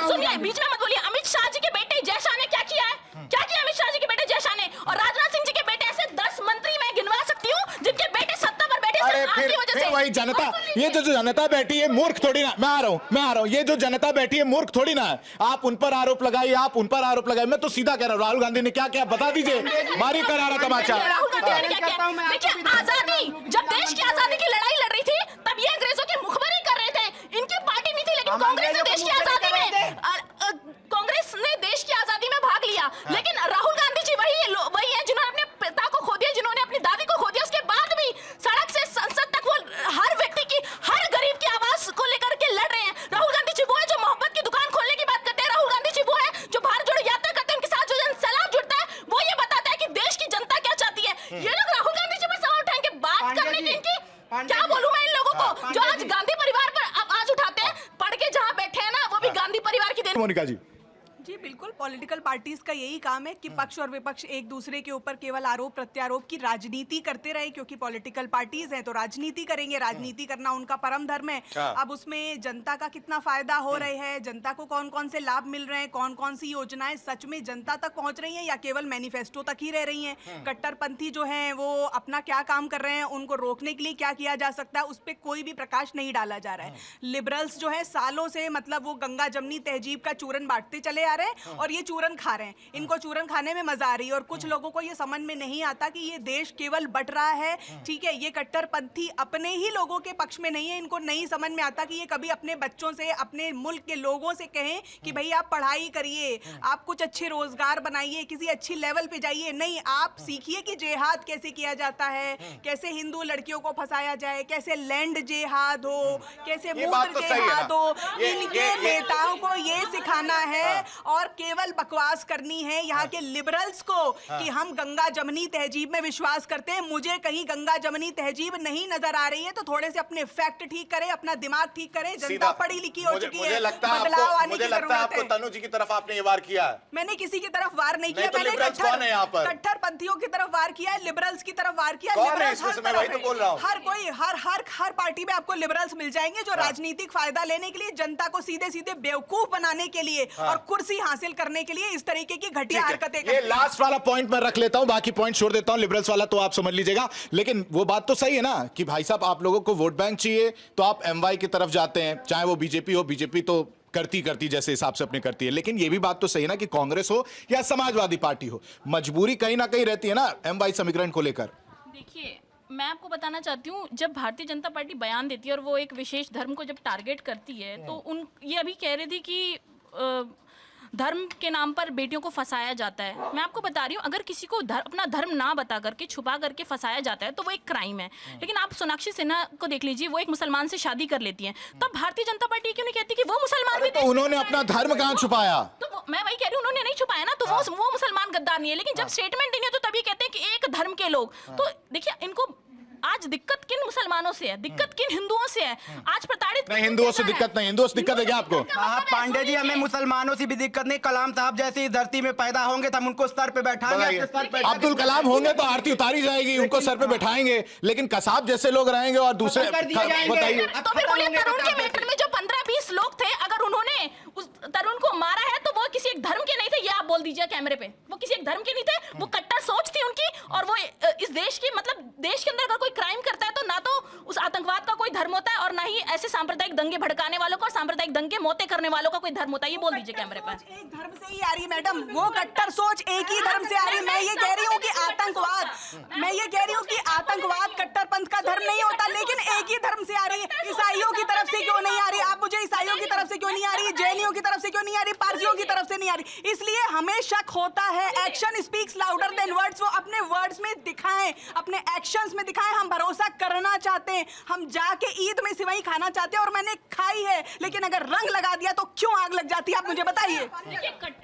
सुनिए, बीच में मत बोलिए। अमित शाह जी के बेटे जय शाह ने क्या किया है? क्या किया अमित शाह जी के बेटे जय शाह ने? और राजनाथ सिंह जी के बेटे, ऐसे 10 मंत्री मैं गिनवा सकती हूँ जिनके बेटे सत्ता पर बैठे
अरे फिर वही जनता, ये जो जनता बैठी है मूर्ख थोड़ी ना। मैं आ रहा हूँ। ये जो जनता बैठी है मूर्ख थोड़ी ना है। आप उन पर आरोप लगाइए, आप उन पर आरोप लगाइए। मैं तो सीधा कह रहा हूँ, राहुल गांधी ने क्या किया बता दीजिए। मारी करारा तमाचा।
राहुल गांधी ने क्या किया? देखिए, आजादी, जब देश की आजादी की लड़ाई लड़ रही थी, तब ये अंग्रेजों की मुखबरी कर रहे थे। इनकी पार्टी नहीं थी, लेकिन कांग्रेस ने देश की आजादी में, कांग्रेस ने देश की आजादी में भाग लिया। लेकिन राहुल गांधी जी वही है जिन्होंने अपने पिता को खो दिया, जिन्होंने अपनी दादी को खो दिया। उसके बाद भी सड़क से संसद तक वो हर व्यक्ति की, हर गरीब की आवाज को लेकर के लड़ रहे हैं। राहुल गांधी जी वो है जो मोहब्बत की दुकान खोलने की बात करते हैं। राहुल गांधी जी वो है जो भारत जोड़ो यात्रा करते हैं, उनके साथ जो जन सैलाब जुड़ता है, वो ये बताता है कि देश की जनता क्या चाहती है। ये लोग राहुल क्या बोलूं मैं इन लोगों को जो आज गांधी परिवार पर अब आज उठाते हैं, पढ़ के जहां बैठे हैं ना वो भी गांधी परिवार की देन।
मोनिका जी,
जी बिल्कुल, पॉलिटिकल पार्टीज का यही काम है कि पक्ष और विपक्ष एक दूसरे के ऊपर केवल आरोप प्रत्यारोप की राजनीति करते रहे, क्योंकि पॉलिटिकल पार्टीज हैं तो राजनीति करेंगे, राजनीति करना उनका परम धर्म है। अब उसमें जनता का कितना फायदा हो रहा है, जनता को कौन कौन से लाभ मिल रहे हैं, कौन कौन सी योजनाएं सच में जनता तक पहुंच रही हैं या केवल मैनिफेस्टो तक ही रह रही हैं, कट्टरपंथी जो हैं वो अपना क्या काम कर रहे हैं, उनको रोकने के लिए क्या किया जा सकता है, उस पर कोई भी प्रकाश नहीं डाला जा रहा है। लिबरल्स जो है सालों से मतलब वो गंगा जमनी तहजीब का चूरन बांटते चले आ रहे हैं और ये चूरन खा रहे हैं, इनको चूरन खाने में मजा आ रही है। और कुछ लोगों को ये समझ में नहीं आता कि ये देश केवल बट रहा है, ठीक है, ये कट्टरपंथी अपने ही लोगों के पक्ष में नहीं है। इनको नहीं समझ में आता कि ये कभी अपने बच्चों से, अपने मुल्क के लोगों से कहें कि भाई आप पढ़ाई करिए, आप कुछ अच्छे रोजगार बनाइए, किसी अच्छी लेवल पे जाइए। नहीं, आप सीखिए कि जिहाद कैसे किया जाता है, कैसे हिंदू लड़कियों को फंसाया जाए, कैसे लैंड जिहाद हो, कैसे मूत्र जिहाद हो। इनके नेताओं को ये सिखाना है और केवल बकवास करनी है यहाँ के लिबरल्स को कि हम गंगा जमनी तहजीब में विश्वास करते हैं। मुझे कहीं गंगा जमनी तहजीब नहीं नजर आ रही है, तो थोड़े से अपने फैक्ट ठीक करें, अपना दिमाग ठीक करें। जनता पढ़ी लिखी हो चुकी है, बदलाव आने की जरूरत है।
तनु जी की तरफ आपने ये वार किया है?
मैंने किसी की तरफ वार नहीं किया, मैंने कट्टरपंथियों की तरफ वार किया है, लिबरल्स की तरफ वार किया। हर कोई हर पार्टी में आपको लिबरल्स मिल जाएंगे जो राजनीतिक फायदा लेने के लिए, जनता को सीधे सीधे बेवकूफ बनाने के लिए और कुर्सी हासिल करने के लिए इस तरीके की घटिया हरकतें करते हैं।
ये लास्ट वाला पॉइंट मैं रख लेता हूं, बाकी पॉइंट छोड़ देता हूं, लिबरल्स वाला तो आप समझ लीजिएगा। लेकिन वो बात तो सही है ना कि भाई साहब आप लोगों को वोट बैंक चाहिए तो आप एमवाई की तरफ जाते हैं, चाहे वो बीजेपी हो, बीजेपी तो करती जैसे हिसाब से अपने करती है। लेकिन ये भी बात तो सही है ना कि कांग्रेस हो या समाजवादी पार्टी हो, मजबूरी कहीं ना कहीं रहती है ना एमवाई समीकरण को लेकर।
देखिए, मैं आपको बताना चाहती हूँ, जब भारतीय जनता पार्टी बयान देती है और वो एक विशेष धर्म को जब टारगेट करती है तो ये अभी कह रही थी कि धर्म के नाम पर बेटियों को फंसाया जाता है। मैं आपको बता रही हूँ, अगर किसी को अपना धर्म ना बता करके छुपा करके फंसाया जाता है तो वो एक क्राइम है। लेकिन आप सोनाक्षी सिन्हा को देख लीजिए, वो एक मुसलमान से शादी कर लेती हैं, तो भारतीय जनता पार्टी क्यों नहीं कहती कि वो मुसलमान भी
तो उन्होंने अपना धर्म कहां छुपाया?
तो मैं वही कह रही हूँ, उन्होंने नहीं छुपाया ना, तो वो मुसलमान गद्दार नहीं है। लेकिन जब स्टेटमेंट देंगे तो तभी कहते हैं कि एक धर्म के लोग। तो देखिए, इनको आज दिक्कत किन मुसलमानों से है, दिक्कत किन हिंदुओं से है? आज प्रताड़ित
नहीं, हिंदुओं से दिक्कत नहीं, हिंदुओं से दिक्कत है क्या आपको?
साहब पांडे जी, हमें मुसलमानों से भी दिक्कत नहीं। कलाम साहब जैसे इस धरती में पैदा होंगे तो हम उनको सर पे बैठाएंगे।
अब्दुल कलाम होंगे तो आरती उतारी जाएगी, उनको सर पे बैठाएंगे। लेकिन कसाब जैसे लोग रहेंगे और दूसरे, बताइए
तो फिर बोलिए, तरुण के मैटर में जो 15-20 लोग थे, अगर उन्होंने उस तरुण को मारा है तो वो किसी एक धर्म के नहीं थे, ये आप बोल दीजिए कैमरे पे। वो किसी एक धर्म के नहीं थे, वो कट्टर सोच थी उनकी। और वो इस देश की, मतलब देश के अंदर अगर कोई क्राइम करता है तो ना तो उस आतंकवाद का कोई धर्म होता है और ना ही ऐसे सांप्रदायिक दंगे भड़काने वालों का और सांप्रदायिक दंगे मौतें करने वालों का कोई धर्म होता है। ये बोल दीजिए कैमरे पर।
एक धर्म से ही आ रही है मैडम, वो कट्टर सोच एक ही धर्म से आ रही है। मैं ये कह रही हूँ कि आतंकवाद कट्टरपंथ का धर्म नहीं होता, लेकिन एक ही धर्म से आ रही है। ईसाइयों की तरफ से क्यों नहीं आ रही? आप मुझे ईसाइयों की तरफ से क्यों नहीं आ रही, जैनियों की तरफ से क्यों नहीं आ रही, पारसियों की तरफ से नहीं आ रही? इसलिए हमें शक होता है। Action speaks louder than words. वो अपने वर्ड्स में दिखाएं, अपने एक्शंस में दिखाएं। हम भरोसा करना चाहते हैं, हम जाके ईद में सिवई खाना चाहते हैं और मैंने खाई है, लेकिन अगर रंग लगा दिया तो क्यों आग लग जाती है, आप मुझे बताइए।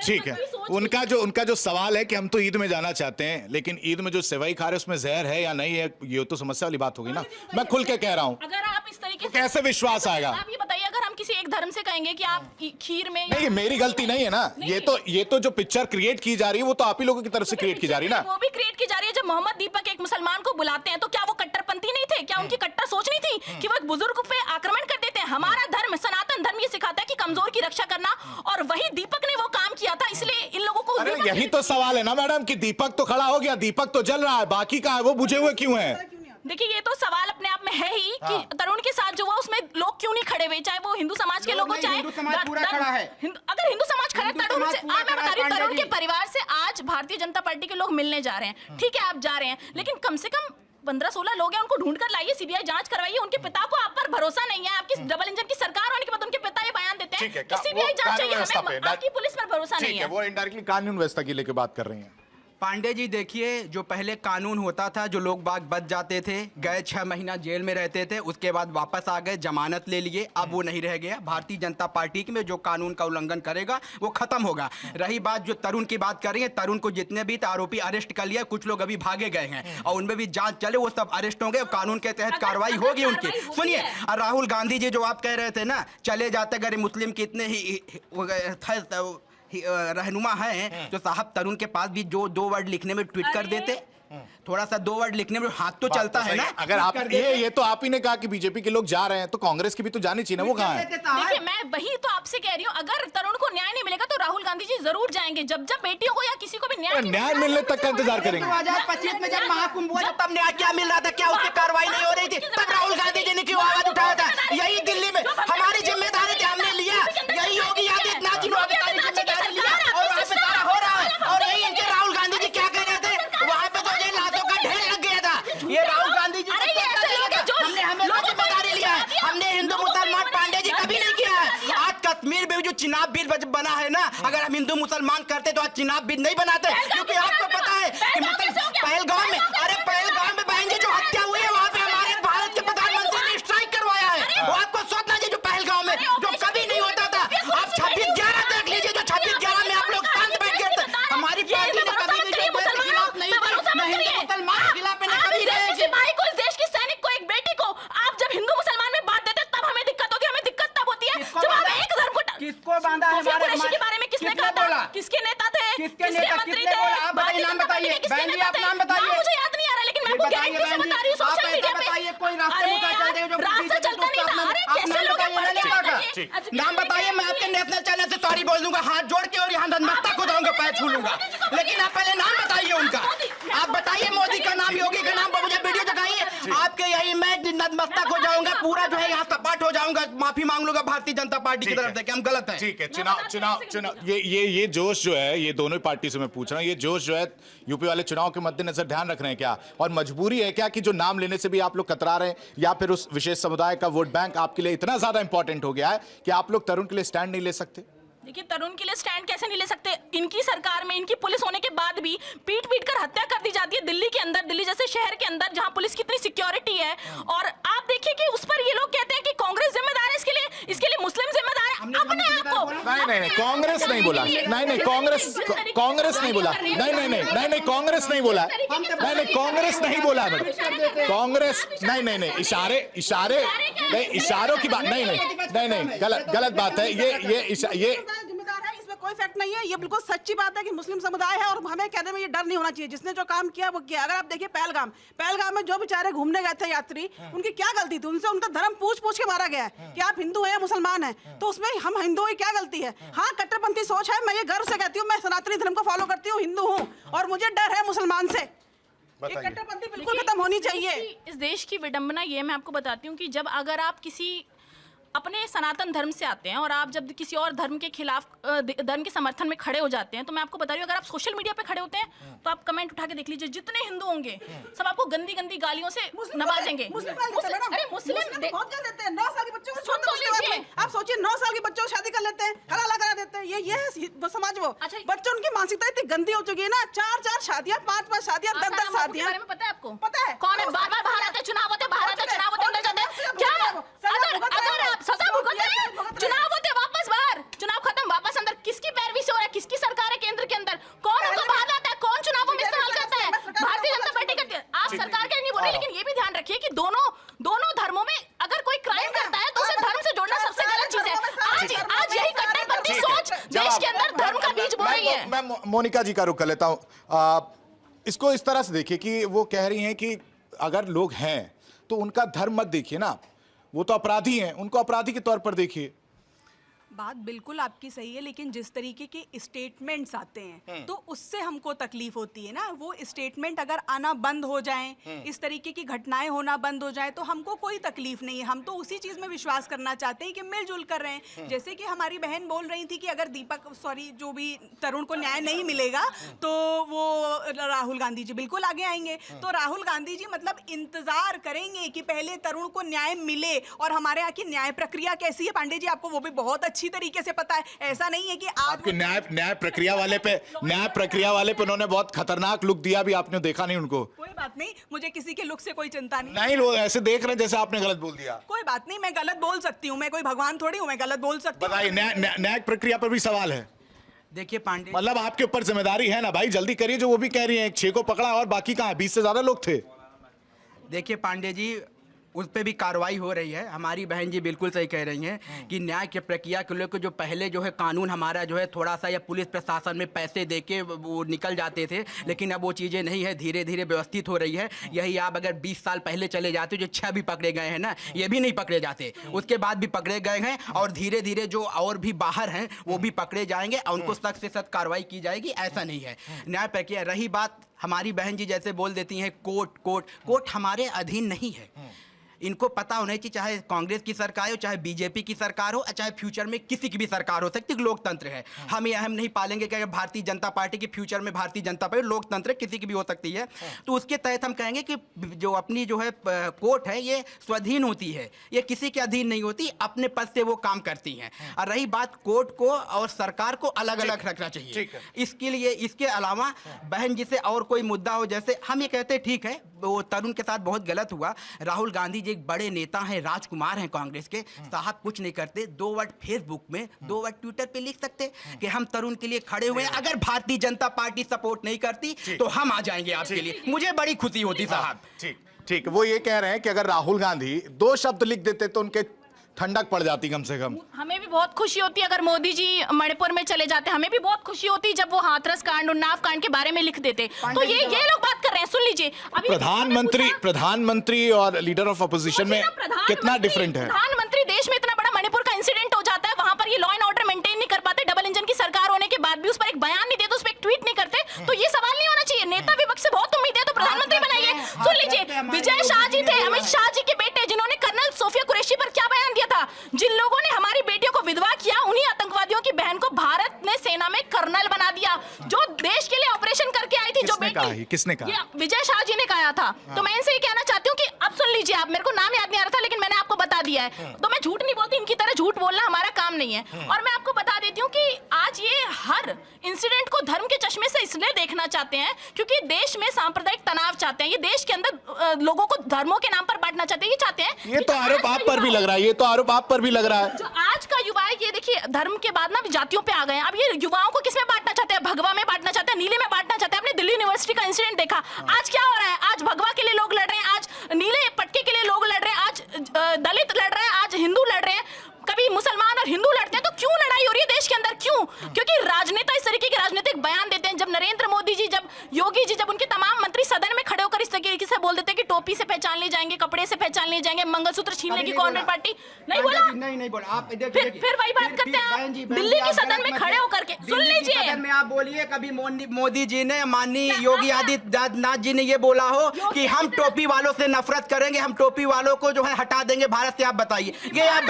ठीक है, उनका जो सवाल है कि हम तो ईद में जाना चाहते हैं, लेकिन ईद में जो सेवई खा रहे हैं उसमें जहर है या नहीं है, ये तो समस्या वाली बात होगी ना। मैं खुल के कह रहा हूँ,
अगर आप इस तरीके से
कैसे विश्वास आएगा?
आप ये बताइए, अगर हम किसी एक धर्म से कहेंगे कि आप खीर में,
नहीं, मेरी गलती नहीं है ना। ये तो जो पिक्चर क्रिएट की जा रही है वो तो आप ही लोगों की तरफ से क्रिएट की जा रही है ना।
वो भी क्रिएट की जा रही है। जब मोहम्मद दीपक एक मुसलमान को बुलाते हैं तो क्या वो कट्टरपंथी नहीं थे? क्या उनकी कट्टर सोच नहीं थी कि वो एक बुजुर्ग पे आक्रमण कर देते हैं? हमारा धर्म, सनातन धर्म ये सिखाता है कि कमजोर की रक्षा करना, और वही दीपक ने वो काम किया था। इसलिए इन लोगों को,
अरे यही तो सवाल है ना मैडम कि दीपक तो खड़ा हो गया, दीपक तो जल रहा है, बाकी का है वो बुझे हुए क्यों है?
देखिए, ये तो सवाल अपने आप में है ही कि तरुण के साथ जो हुआ उसमें लोग क्यों नहीं खड़े हुए, चाहे वो हिंदू समाज के लोग हो, चाहे
हिंदू समाज पूरा खड़ा है।
अगर हिंदू समाज खड़ा है, तरुण से, मैं बता रही हूँ, तरुण के परिवार से आज भारतीय जनता पार्टी के लोग मिलने जा रहे हैं। ठीक है, आप जा रहे हैं, लेकिन कम से कम 15-16 लोग हैं, उनको ढूंढ कर लाइए, सीबीआई जांच करवाइए। उनके पिता को आप पर भरोसा नहीं है। आपकी डबल इंजन की सरकार होने के बाद उनके पिता ये बयान देते हैं कि सीबीआई जांच चाहिए, हमें आपकी पुलिस पर भरोसा नहीं है।
वो इनडायरेक्टली कानून व्यवस्था की लेके बात कर रही हैं।
पांडे जी देखिए, जो पहले कानून होता था, जो लोग बाग बच जाते थे, गए 6 महीना जेल में रहते थे, उसके बाद वापस आ गए, जमानत ले लिए, अब वो नहीं रह गया। भारतीय जनता पार्टी में जो कानून का उल्लंघन करेगा वो खत्म होगा। रही बात जो तरुण की बात कर रही है, तरुण को जितने भी आरोपी अरेस्ट कर लिया, कुछ लोग अभी भागे गए हैं और उनमें भी जांच चले, वो सब अरेस्ट होंगे और कानून के तहत कार्रवाई होगी उनकी। सुनिए, राहुल गांधी जी जो आप कह रहे थे ना, चले जाते अगर मुस्लिम कितने ही रहनुमा हैं, तो साहब तरुण के पास भी जो 2 वर्ड लिखने में ट्वीट कर देते, थोड़ा सा 2 वर्ड लिखने में हाथ तो चलता है ना।
अगर आप ये तो आप ही ने कहा कि बीजेपी के लोग जा रहे हैं, तो कांग्रेस की भी तो जानी चाहिए ना, वो कहाँ है?
देखिए, मैं वही तो आपसे कह रही हूँ, अगर तरुण को न्याय नहीं मिलेगा तो राहुल गांधी जी जरूर जाएंगे। जब जब बेटियों को या किसी को भी न्याय
मिलने तक का इंतजार करेंगे।
2025 में जब महाकुंभ हुआ तब न्याय क्या मिल रहा था? क्या उसकी कार्रवाई नहीं हो रही थी? तब राहुल गांधी जी ने क्यों आवाज उठाया था? यही दिल्ली में हमारी जिम्मेदारी थी, हमने लिया। यही योगी आदित्यनाथ जी जिम्मेदारी लिया और वहाँ पे सारा हो रहा है। और यही इनके राहुल गांधी जी क्या कह रहे थे? वहाँ पे तो लाशों का ढेर लग गया था। ये राहुल गांधी जी हमने हमेशा जिम्मेदारी लिया है। हमने हिंदू मुसलमान पांडे जी कभी नहीं किया है। आज कश्मीर में जो चिनाब बिल बना है ना, अगर हम हिंदू मुसलमान करते तो आज चिनाब बिल नहीं बनाते, क्योंकि आपको पता है कि पहलगाम में, अरे पहलगाम में बहन जी जो हत्या हुई है, वहाँ पे हमारे भारत के प्रधानमंत्री ने स्ट्राइक करवाया है। वो आपको सोचना चाहिए, जो पहलगाम में जो कभी नहीं होता था। आप 26/11 देख लीजिए, जो 26/11 में आप लोग शांत बैठ गए थे। हमारी पार्टी ने कभी भी जो देश के खिलाफ नहीं थी, हिंदू मुसलमान के खिलाफ कभी रहेगी।
भाई को, इस देश की सैनिक को, एक बेटी को आप जब हिंदू मुसलमान में बांट देते तब हमें दिक्कत होती है। हमें दिक्कत तब होती है जब हम एक धर्म को।
किसको बांधा है?
कुरैशी के बारे में किसने कहा था? किसके नेता थे?
किसके नेता?
मंत्री
किसने
थे?
बोला? आप बताइए, नाम बताइए बहन जी, आप नाम बताइए।
मुझे याद नहीं आ रहा, लेकिन मैं आपको गारंटी से बता रही हूँ, सोशल मीडिया पे
बताइए, कोई रास्ते में चल रहे हो जो
रास्ता चलता नहीं था। अरे कैसे लोग
नाम बताइए, मैं आपके नेशनल चैनल से सॉरी बोल दूंगा, हाथ जोड़ के, और यहाँ नतमस्तक हो जाऊंगा, पैर छू लूंगा। लेकिन आप पहले नाम बताइए उनका। आप बताइए मोदी का नाम, योगी का नाम, मुझे वीडियो दिखाइए। आपके यही मैं नतमस्तक हो जाऊंगा, पूरा जो है यहाँ सपाट हो जाऊंगा, माफी मांग लूंगा भारतीय जनता पार्टी की तरफ से कि हम गलत हैं।
ठीक है, चुनाव ये जोश जो है, ये दोनों पार्टी से मैं पूछ रहा हूँ, ये जोश जो है यूपी वाले चुनाव के मद्देनजर ध्यान रख रहे हैं क्या? और मजबूरी है क्या कि जो नाम लेने से भी आप लोग कतरा रहे हैं, या फिर उस विशेष समुदाय का वोट बैंक आपके लिए इतना ज्यादा इंपॉर्टेंट हो गया है कि आप लोग तरुण के लिए स्टैंड नहीं ले सकते?
देखिए, तरुण के लिए स्टैंड कैसे नहीं ले सकते? इनकी सरकार में, इनकी पुलिस होने के बाद भी पीट कर हत्या कर दी जाती है दिल्ली के अंदर, दिल्ली जैसे शहर के अंदर जहां पुलिस की इतनी सिक्योरिटी है। और आप देखिए कि उस पर ये लोग कहते हैं कि कांग्रेस जिम्मेदार है इसके लिए मुस्लिम जिम्मेदार है। अपने आप को
नहीं, कांग्रेस नहीं बोला। नहीं, कांग्रेस नहीं बोला। नहीं, कांग्रेस नहीं बोला। नहीं, कांग्रेस नहीं बोला। कांग्रेस नहीं, इशारे नहीं, इशारों की बात नहीं, गलत बात है ये
जिम्मेदार है, इसमें कोई फैक्ट नहीं है। ये बिल्कुल सच्ची बात है कि मुस्लिम समुदाय है और हमें कहने में ये डर नहीं होना चाहिए। जिसने जो काम किया वो किया। अगर आप देखिए पहलगाम में जो बेचारे घूमने गए थे यात्री, उनकी क्या गलती थी? उनसे उनका धर्म पूछ के मारा गया है कि आप हिंदू हैं या मुसलमान हैं, तो उसमें हम हिंदुओं की क्या गलती है? हाँ, कट्टरपंथी सोच है, मैं ये गर्व से कहती हूँ, मैं सनातनी धर्म को फॉलो करती हूँ, हिंदू हूँ, और मुझे डर है मुसलमान से। ये कट्टरपंथी बिल्कुल खत्म होनी चाहिए।
इस देश की विडंबना ये मैं आपको बताती हूँ कि जब अगर आप किसी अपने सनातन धर्म से आते हैं और आप जब किसी और धर्म के खिलाफ, धर्म के समर्थन में खड़े हो जाते हैं, तो मैं आपको बता रही हूँ, अगर आप सोशल मीडिया पे खड़े होते हैं तो आप कमेंट उठा के देख लीजिए, जितने हिंदू होंगे सब आपको गंदी गंदी गालियों से नवाजेंगे।
अरे मुस्लिम बहुत कर देते हैं, 9 साल के बच्चों को छोड़ दो। आप सोचिए, 9 साल के बच्चों को शादी कर लेते हैं, हलाला करा देते हैं। ये है समाज। वो बच्चों, उनकी मानसिकता इतनी गंदी हो चुकी है ना, 4 शादियां, 5 शादियां, 10 शादियां।
पता है आपको?
पता है
कौन है? बार-बार बाहर आते, चुनाव होते, बाहर आते, चुनाव होते, अंदर जाते हैं। क्या अगर आप सजा भुगत रहे हैं, चुनाव होते, वापस बाहर, चुनाव खत्म, वापस अंदर। किसकी पैरवी से हो रहा है? किसकी सरकार है केंद्र के अंदर? कौन उनको बाहर आता है? कौन चुनावों में इस्तेमाल करता है? भारतीय जनता पार्टी करती है। आप सरकार के नहीं बोल रहे, लेकिन ये भी ध्यान रखिए कि दोनों धर्मों में अगर कोई क्राइम करता है तो उसे धर्म से जोड़ना सबसे गलत चीज है। आज यही कट्टरपंथी सोच देश के अंदर धर्म का बीज बो रही है।
मैं मोनिका जी का रुख कर लेता हूं। इसको इस तरह से देखिए कि वो कह रही हैं कि अगर लोग हैं तो उनका धर्म मत देखिए ना, वो तो अपराधी हैं, उनको अपराधी के तौर पर देखिए।
बात बिल्कुल आपकी सही है, लेकिन जिस तरीके के स्टेटमेंट्स आते हैं तो उससे हमको तकलीफ होती है ना। वो स्टेटमेंट अगर आना बंद हो जाएं, इस तरीके की घटनाएं होना बंद हो जाए, तो हमको कोई तकलीफ नहीं है। हम तो उसी चीज़ में विश्वास करना चाहते हैं कि मिलजुल कर रहे हैं। जैसे कि हमारी बहन बोल रही थी कि अगर जो भी तरुण को न्याय नहीं मिलेगा तो वो राहुल गांधी जी बिल्कुल आगे आएंगे। तो राहुल गांधी जी मतलब इंतजार करेंगे कि पहले तरुण को न्याय मिले। और हमारे यहाँ की न्याय प्रक्रिया कैसी है पांडे जी, आपको वो भी बहुत अच्छी अच्छी तरीके से पता है। ऐसा नहीं है कि आज
आपके न्याय प्रक्रिया वाले पे उन्होंने बहुत खतरनाक लुक दिया, भी आपने देखा नहीं उनको?
कोई बात नहीं, मुझे किसी के लुक से कोई चिंता नहीं।
नहीं, लोग ऐसे देख रहे हैं जैसे आपने गलत बोल दिया।
कोई बात नहीं, मैं गलत बोल सकती हूँ, मैं कोई भगवान थोड़ी हूँ, मैं गलत बोल सकती हूँ।
बताइए, न्याय प्रक्रिया पर भी सवाल है।
देखिए पांडे,
मतलब आपके ऊपर जिम्मेदारी है ना भाई, जल्दी करिए। जो वो भी कह रही है 6 को पकड़ा और बाकी कहाँ है? 20 से ज्यादा लोग थे।
देखिए पांडे जी, उस पर भी कार्रवाई हो रही है। हमारी बहन जी बिल्कुल सही कह रही हैं कि न्याय की प्रक्रिया को लेकर जो पहले जो है कानून हमारा जो है थोड़ा सा या पुलिस प्रशासन में पैसे दे के वो निकल जाते थे, लेकिन अब वो चीज़ें नहीं है, धीरे धीरे व्यवस्थित हो रही है। यही आप अगर 20 साल पहले चले जाते, जो 6 भी पकड़े गए हैं ना, ये भी नहीं पकड़े जाते, उसके बाद भी पकड़े गए हैं, और धीरे धीरे जो और भी बाहर हैं वो भी पकड़े जाएंगे और उनको सख्त से सख्त कार्रवाई की जाएगी। ऐसा नहीं है न्याय प्रक्रिया। रही बात, हमारी बहन जी जैसे बोल देती हैं कोर्ट हमारे अधीन नहीं है। इनको पता होना चाहिए, चाहे कांग्रेस की सरकार हो, चाहे बीजेपी की सरकार हो, चाहे फ्यूचर में किसी की भी सरकार हो सकती है, लोकतंत्र है। हम ये अहम नहीं पालेंगे कि भारतीय जनता पार्टी की फ्यूचर में भारतीय जनता पार्टी, लोकतंत्र किसी की भी हो सकती है। तो उसके तहत हम कहेंगे कि जो अपनी जो है कोर्ट है ये स्वाधीन होती है, ये किसी के अधीन नहीं होती, अपने पद से वो काम करती हैं। और रही बात, कोर्ट को और सरकार को अलग अलग रखना चाहिए। इसके लिए, इसके अलावा बहन जी से और कोई मुद्दा हो, जैसे हम ये कहते हैं ठीक है वो तरुण के साथ बहुत गलत हुआ। राहुल गांधी जी एक बड़े नेता हैं, राजकुमार हैं कांग्रेस के, साहब कुछ नहीं करते, 2 वर्ड फेसबुक में, 2 वर्ड ट्विटर पे लिख सकते कि हम तरुण के लिए खड़े हुए हैं, अगर भारतीय जनता पार्टी सपोर्ट नहीं करती तो हम आ जाएंगे आपके लिए। मुझे बड़ी खुशी होती साहब।
ठीक, वो ये कह रहे हैं कि अगर राहुल गांधी 2 शब्द लिख देते तो उनके ठंडक पड़ जाती कम से कम।
हमें भी बहुत खुशी होती अगर मोदी जी मणिपुर में चले जाते, हमें भी बहुत खुशी होती जब वो हाथरस कांड, उन्नाव कांड के बारे में लिख देते। तो ये लोग बात कर रहे हैं, सुन लीजिए। अभी
प्रधानमंत्री और लीडर ऑफ अपोजिशन में कितना डिफरेंट है?
प्रधानमंत्री देश में इतना बड़ा मणिपुर का इंसिडेंट हो जाता है, वहां पर ये लॉ एंड ऑर्डर मेंटेन नहीं कर पाते, डबल इंजन की सरकार होने के बाद भी उस पर एक बयान नहीं देते, उस पर एक ट्वीट नहीं करते, तो ये सवाल नहीं होना चाहिए। नेता विपक्ष से बहुत उम्मीद है तो प्रधानमंत्री बनाइए। सुन लीजिए, विजय शाह जी थे, अमित शाह जी के बेटे, जिन्होंने कर्नल सोफिया कुरैशी पर क्या बयान दिया था? जिन लोगों ने हमारी बेटियों को विधवा किया, उन्हीं आतंकवादियों की बहन को भारत ने सेना में कर्नल बना दिया, जो देश के लिए ऑपरेशन करके आई थी। जो बेटी,
किसने कहा?
विजय शाह जी ने कहा था। तो मैं इनसे ये कहना चाहती हूँ कि अब सुन लीजिए आप, मेरे को नाम याद नहीं आ रहा था लेकिन मैंने आपको बता दिया है, तो मैं झूठ नहीं बोलती, इनकी तरह झूठ बोलना हमारा काम नहीं है। और मैं आपको बता देती हूँ कि आज ये हर इंसिडेंट को धर्म के चश्मे से इसलिए देखना चाहते हैं क्योंकि देश में सांप्रदायिक तनाव चाहते हैं, ये देश के अंदर लोगों को धर्मों के नाम पर बांटना चाहते हैं। ये चाहते हैं,
ये तो आरोप आप पर भी लग रहा है, ये तो आरोप आप पर भी लग रहा है।
जो आज का युवा है, ये देखिए धर्म के बाद ना जातियों पे आ गए हैं। अब ये युवाओं को किसमें बांटना चाहते हैं? भगवा में बांटना चाहते हैं, नीले में बांटना चाहते हैं। आपने दिल्ली यूनिवर्सिटी का इंसिडेंट देखा, आज क्या हो रहा है? आज भगवा के लिए लोग लड़ रहे हैं, आज नीले पटके के लिए लोग लड़ रहे हैं, आज दलित लड़ रहे हैं, आज हिंदू लड़ रहे हैं, कभी मुसलमान और हिंदू लड़ते हैं। तो क्यों लड़ाई हो रही है देश के अंदर? क्यों? क्योंकि राजनेता इस तरीके के राजनीतिक बयान देते हैं। जब नरेंद्र मोदी जी, जब योगी जी, जब उनके तमाम मंत्री सदन में खड़े होकर इस तरीके से बोल देते हैं कि टोपी से पहचान लिए जाएंगे, कपड़े से पहचान लिए जाएंगे, मंगलसूत्र छीन लेगी कांग्रेस पार्टी, नहीं बोला?
नहीं बोला आप।
फिर वही बात करते हैं आप दिल्ली की सदन में खड़े होकर के। सुन लीजिए,
सदन में आप बोलिए, कभी मोदी जी ने, माननीय योगी आदित्यनाथ जी ने ये बोला हो कि हम टोपी वालों से नफरत करेंगे, हम टोपी वालों को जो है हटा देंगे भारत से? आप बताइए, ये आप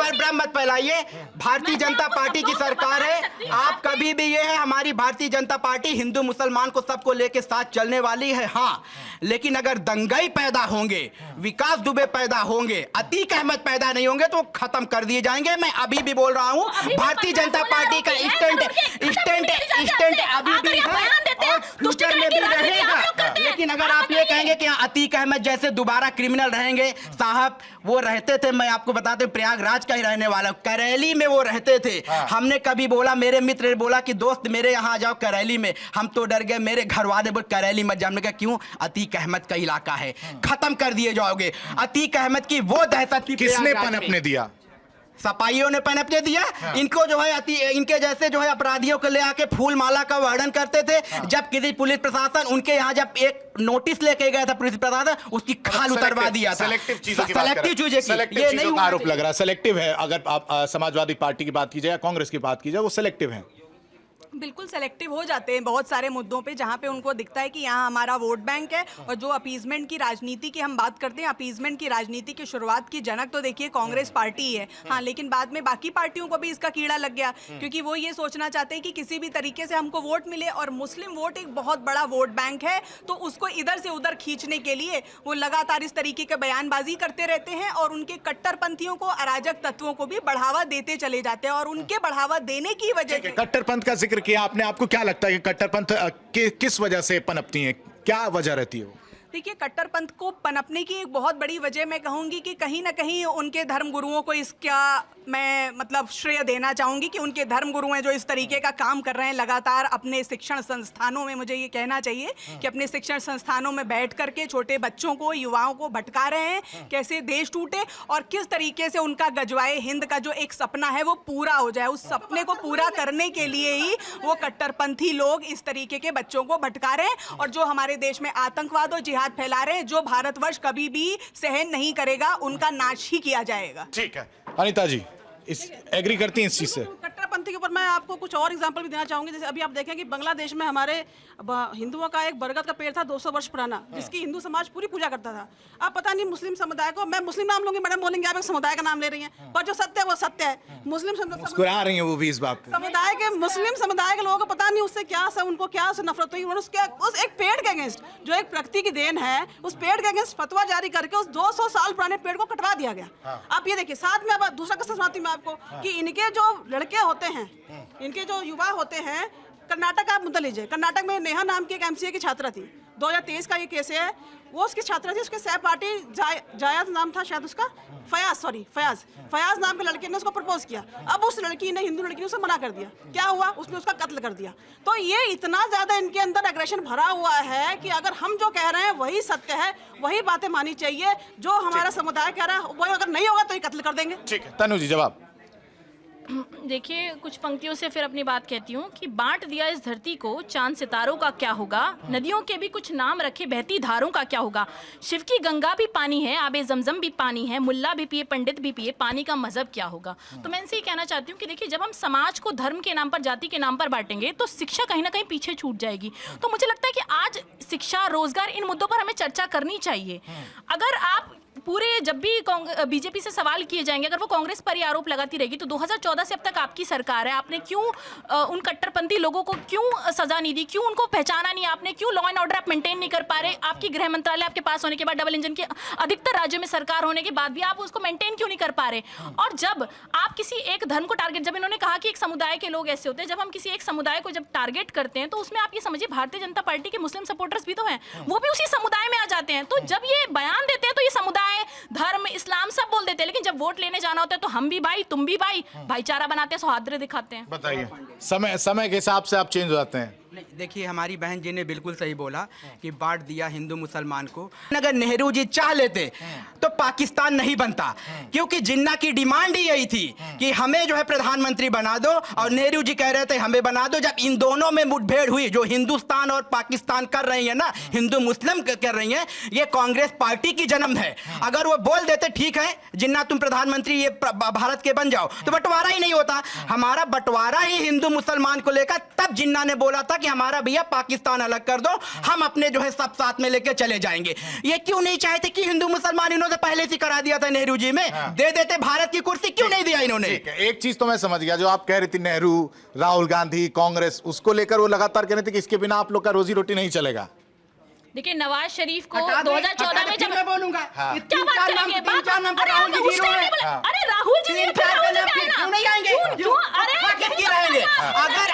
भ्रम मत फैलाइए। भारतीय जनता पार्टी की सरकार है, आप कभी भी, ये है हमारी भारतीय जनता पार्टी हिंदू मुसलमान को सबको लेके साथ चलने वाली है। हाँ, लेकिन अगर दंगाई पैदा होंगे, विकास दुबे पैदा होंगे, अतीक अहमद पैदा नहीं होंगे तो खत्म कर दिए जाएंगे। मैं अभी भी बोल रहा हूँ, भारतीय जनता पार्टी का स्टैंड अभी भी है और फ्यूचर में भी रहेगा। लेकिन अगर आप ये कहेंगे कि अतीक अहमद जैसे दोबारा क्रिमिनल रहेंगे, साहब वो रहते थे, मैं आपको बताते प्रयागराज का ही रहने वाला, करैली में वो रहते थे। हमने कभी बोला, मेरे मित्र ने बोला कि दोस्त मेरे यहाँ आ जाओ करैली में, हम तो डर गए, मेरे घर वाले बोले करैली मत जाने का। क्यों? अतीक अहमद का इलाका है, खत्म कर दिए जाओगे। अतीक अहमद की वो दहशत की
किसने पनपने दिया?
सपाइयों ने पनपने दिया। इनको जो है इनके जैसे जो है अपराधियों को ले आके फूल माला का वर्णन करते थे। जब किसी पुलिस प्रशासन उनके यहाँ जब एक नोटिस लेके गया था पुलिस प्रशासन, उसकी खाल उतरवा दिया था।
सेलेक्टिव चीजों का आरोप लग रहा है। सेलेक्टिव है। अगर आप समाजवादी पार्टी की बात की जाए या कांग्रेस की बात की जाए, वो सेलेक्टिव है।
बिल्कुल सेलेक्टिव हो जाते हैं बहुत सारे मुद्दों पे, जहाँ पे उनको दिखता है कि यहाँ हमारा वोट बैंक है। और जो अपीजमेंट की राजनीति की हम बात करते हैं, अपीजमेंट की राजनीति की शुरुआत की जनक तो देखिए कांग्रेस पार्टी ही है। हाँ, लेकिन बाद में बाकी पार्टियों को भी इसका कीड़ा लग गया, क्योंकि वो ये सोचना चाहते हैं कि किसी भी तरीके से हमको वोट मिले। और मुस्लिम वोट एक बहुत बड़ा वोट बैंक है, तो उसको इधर से उधर खींचने के लिए वो लगातार इस तरीके के बयानबाजी करते रहते हैं और उनके कट्टरपंथियों को, अराजक तत्वों को भी बढ़ावा देते चले जाते हैं। और उनके बढ़ावा देने की वजह से,
कट्टरपंथ का जिक्र किया आपने, आपको क्या लगता है कि कट्टरपंथ किस वजह से पनपती है, क्या वजह रहती है वो?
देखिए, कट्टरपंथ को पनपने की एक बहुत बड़ी वजह मैं कहूंगी कि कहीं ना कहीं उनके धर्मगुरुओं को इसका मैं मतलब श्रेय देना चाहूंगी कि उनके धर्मगुरु हैं जो इस तरीके का काम कर रहे हैं लगातार अपने शिक्षण संस्थानों में। मुझे ये कहना चाहिए कि अपने शिक्षण संस्थानों में बैठ करके छोटे बच्चों को, युवाओं को भटका रहे हैं कैसे देश टूटे और किस तरीके से उनका गजवाए हिंद का जो एक सपना है वो पूरा हो जाए। उस सपने को पूरा करने के लिए ही वो कट्टरपंथी लोग इस तरीके के बच्चों को भटका रहे हैं और जो हमारे देश में आतंकवाद और जिहाद फैला रहे हैं, जो भारतवर्ष कभी भी सहन नहीं करेगा, उनका नाश ही किया जाएगा।
ठीक है, अनीता जी इस एग्री करती हैं इस चीज से?
कट्टरपंथी के ऊपर मैं आपको कुछ और एग्जांपल भी देना चाहूंगी। जैसे अभी आप देखें कि बांग्लादेश में हमारे हिंदुओं का एक बरगद का पेड़ था 200 वर्ष पुराना, जिसकी हिंदू समाज पूरी पूजा करता था। अब पता नहीं मुस्लिम समुदाय को, मैं मुस्लिम नाम लूंगी, मैडम बोलेंगे आप एक समुदाय का नाम ले रही हैं, पर जो सत्य है वो सत्य है। मुस्लिम
मुस्कुरा रही हैं वो भी इस बात पे।
समुदाय के, मुस्लिम समुदाय के लोगों को पता नहीं उससे क्या, उनको क्या से नफरत हुई। उन्होंने उस एक पेड़ के अगेंस्ट, जो एक प्रकृति की देन है, उस पेड़ के अगेंस्ट फतवा जारी करके उस 200 साल पुराने पेड़ को कटवा दिया गया। आप ये देखिए, साथ में अब दूसरा किस्सा सुनाती हूँ मैं आपको कि इनके जो लड़के होते हैं, इनके जो युवा होते हैं, कर्नाटक का आप मुद्दा लीजिए। कर्नाटक में नेहा नाम की एक एमसीए की छात्रा थी, 2023 का ये केस है। वो उसकी छात्रा थी, उसके सहपाठी जायद नाम था शायद उसका, फयाज नाम के लड़के ने उसको प्रपोज किया। अब उस लड़की ने, हिंदू लड़की ने उसे मना कर दिया। क्या हुआ? उसने उसका कत्ल कर दिया। तो ये इतना ज्यादा इनके अंदर एग्रेशन भरा हुआ है कि अगर हम जो कह रहे हैं वही सत्य है, वही बातें मानी चाहिए, जो हमारा समुदाय कह रहा है वही अगर नहीं होगा तो ये कत्ल कर देंगे।
ठीक है, तनु जी जवाब।
देखिए, कुछ पंक्तियों से फिर अपनी बात कहती हूँ कि बांट दिया इस धरती को, चांद सितारों का क्या होगा, नदियों के भी कुछ नाम रखे, बहती धारों का क्या होगा, शिव की गंगा भी पानी है, आबे जमजम भी पानी है, मुल्ला भी पिए पंडित भी पिए, पानी का मजहब क्या होगा। तो मैं इनसे ये कहना चाहती हूँ कि देखिए, जब हम समाज को धर्म के नाम पर, जाति के नाम पर बांटेंगे तो शिक्षा कहीं ना कहीं पीछे छूट जाएगी। तो मुझे लगता है कि आज शिक्षा, रोजगार, इन मुद्दों पर हमें चर्चा करनी चाहिए। अगर आप पूरे, जब भी बीजेपी से सवाल किए जाएंगे, अगर वो कांग्रेस पर ही आरोप लगाती रहेगी तो 2014 से अब तक आपकी सरकार है, आपने क्यों उन कट्टरपंथी लोगों को क्यों सजा नहीं दी, क्यों उनको पहचाना नहीं, आपने क्यों लॉ एंड ऑर्डर आप मेंटेन नहीं कर पा रहे। आपकी गृह मंत्रालय आपके पास होने के बाद, डबल इंजन के अधिकतर राज्यों में सरकार होने के बाद भी आप उसको मेंटेन क्यों नहीं कर पा रहे। और जब आप किसी एक धर्म को टारगेट, जब इन्होंने कहा कि एक समुदाय के लोग ऐसे होते हैं, जब हम किसी एक समुदाय को जब टारगेट करते हैं तो उसमें आप ये समझिए भारतीय जनता पार्टी के मुस्लिम सपोर्टर्स भी तो हैं, वो भी उसी समुदाय में आ जाते हैं। तो जब ये बयान देते हैं तो ये समुदाय, धर्म, इस्लाम सब बोल देते हैं, लेकिन जब वोट लेने जाना होता है तो हम भी भाई, तुम भी भाई, भाईचारा बनाते हैं, सौहार्द दिखाते हैं।
बताइए, समय के हिसाब से आप चेंज हो जाते हैं।
नहीं, देखिए, हमारी बहन जी ने बिल्कुल सही बोला कि बांट दिया हिंदू मुसलमान को। अगर नेहरू जी चाह लेते तो पाकिस्तान नहीं बनता, क्योंकि जिन्ना की डिमांड ही यही थी कि हमें जो है प्रधानमंत्री बना दो, और नेहरू जी कह रहे थे हमें बना दो। जब इन दोनों में मुठभेड़ हुई, जो हिंदुस्तान और पाकिस्तान कर रही है ना, हिंदू मुस्लिम कर रही है, ये कांग्रेस पार्टी की जन्म है। अगर वो बोल देते ठीक है जिन्ना तुम प्रधानमंत्री ये भारत के बन जाओ, तो बंटवारा ही नहीं होता। हमारा बंटवारा ही हिंदू मुसलमान को लेकर, तब जिन्ना ने बोला था कि हमारा भैया पाकिस्तान अलग कर दो, हम अपने जो है सब साथ में लेके चले जाएंगे। ये क्यों नहीं चाहते कि हिंदू मुसलमान, इन्होंने पहले से करा दिया था नेहरू जी में, दे देते भारत की कुर्सी, क्यों नहीं दिया इन्होंने।
एक चीज तो मैं समझ गया, जो आप कह रही थी नेहरू, राहुल गांधी, कांग्रेस, उसको लेकर वो लगातार कह रहे थे कि इसके बिना आप लोग का रोजी रोटी नहीं चलेगा।
देखिए, नवाज शरीफ को 2014 में जब
मैं बोलूंगा
क्या बात करेंगे, अरे राहुल जी
क्यों नहीं आएंगे, अगर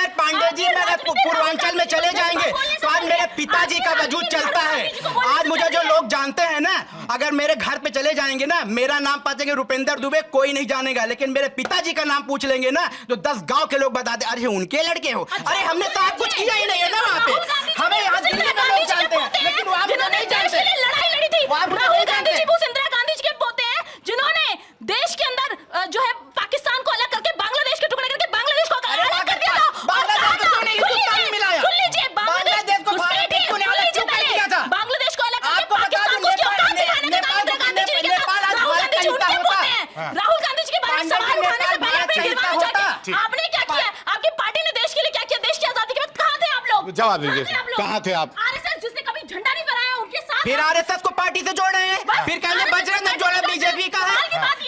पांडे जी मेरे पूर्वांचल में चले जाएंगे तो आज मेरे पिताजी का वजूद चलता है। आज मुझे जो लोग जानते हैं ना, अगर मेरे घर पे चले जाएंगे ना, मेरा नाम पूछेंगे रुपेंद्र दुबे, कोई नहीं जानेगा, लेकिन मेरे पिताजी का नाम पूछ लेंगे ना तो 10 गांव के लोग बता दे, अरे उनके लड़के हो, अरे हमने तो आप कुछ किया ही नहीं है ना वहाँ पे। हमें यहाँ दिल्ली में लोग जानते हैं, लेकिन वो आप नहीं जानते।
लड़ाई लड़ी थी, राहुल गांधी जी, इंदिरा गांधी जी के पोते हैं, जिन्होंने देश के अंदर जो है पाकिस्तान को अलग करके, बांग्लादेश के टुकड़े करके बांग्लादेश को अलग कर दिया था। बांग्लादेश को नहीं, हिंदुस्तान में मिलाया। सुन लीजिए, बांग्लादेश को भारत को अलग क्यों कर दिया था? बांग्लादेश को अलग करके पाकिस्तान को क्यों औकात दिखाने का काम इंदिरा गांधी जी ने किया था? राहुल गांधी जी उनके पोते हैं। राहुल गांधी जी के बारे में सवाल उठाने से पहले अपने दिमाग में जाके आपने क्या किया? आप
जवाब दीजिए, कहाँ थे आप?
आरएसएस जिसने कभी झंडा नहीं फहराया उनके साथ
फिर आरएसएस को पार्टी से जोड़ रहे हैं, फिर कहेंगे बजरंग दल जोड़ा बीजेपी का है,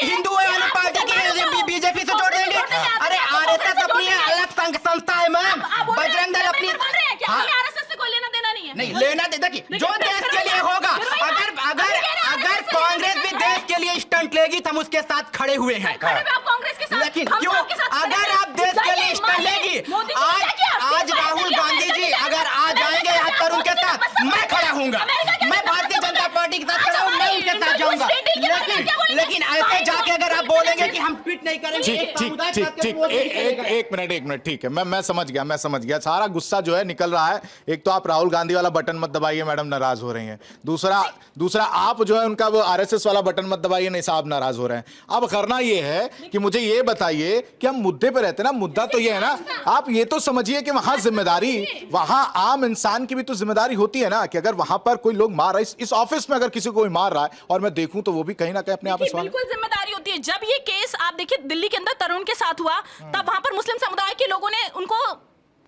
हिंदू वाली पार्टी की बीजेपी से जोड़ देंगे। अरे आरएसएस अपनी अलग संस्था है मैम, बजरंग दल अपनी
आरएसएस से कोई लेना देना नहीं है।
नहीं लेना दे, देखिए जो देश के लिए होगा, अगर अगर अगर कांग्रेस भी देश के लिए स्टंट लेगी तो हम उसके साथ खड़े हुए हैं।
कांग्रेस के साथ,
लेकिन क्यों, अगर आप देश के लिए स्टंट लेगी, आज राहुल गांधी जी अगर आ जाएंगे यहाँ पर उनके साथ, मैं खड़ा हूँगा, मैं भारतीय जनता पार्टी के साथ खड़ा हूँ, मैं उनके साथ जाऊंगा। लेकिन ऐसे जाके अगर आप बोलेंगे कि हम ट्वीट नहीं करेंगे,
एक मिनट, ठीक है, मैं समझ गया, सारा गुस्सा जो है निकल रहा है। एक तो आप राहुल गांधी वाला बटन मत दबाइए, मैडम नाराज हो रही हैं। दूसरा आप जो है उनका वो आरएसएस वाला बटन मत दबाइए, नहीं साहब नाराज हो रहे हैं। अब करना ये है कि मुझे ये बताइए कि हम मुद्दे पे रहते हैं ना, मुद्दा तो ये है ना, आप ये तो समझिए कि वहां जिम्मेदारी, वहां आम इंसान की भी तो जिम्मेदारी होती है ना, कि अगर वहां पर कोई लोग मार रहा है, इस ऑफिस में अगर किसी को कोई मार रहा है और मैं देखूं तो वो भी कहीं ना कहीं अपने आप में
बिल्कुल जिम्मेदारी होती है। जब ये केस आप देखिए दिल्ली के अंदर तरुण के साथ हुआ, तब वहां पर मुस्लिम समुदाय के लोगों ने उनको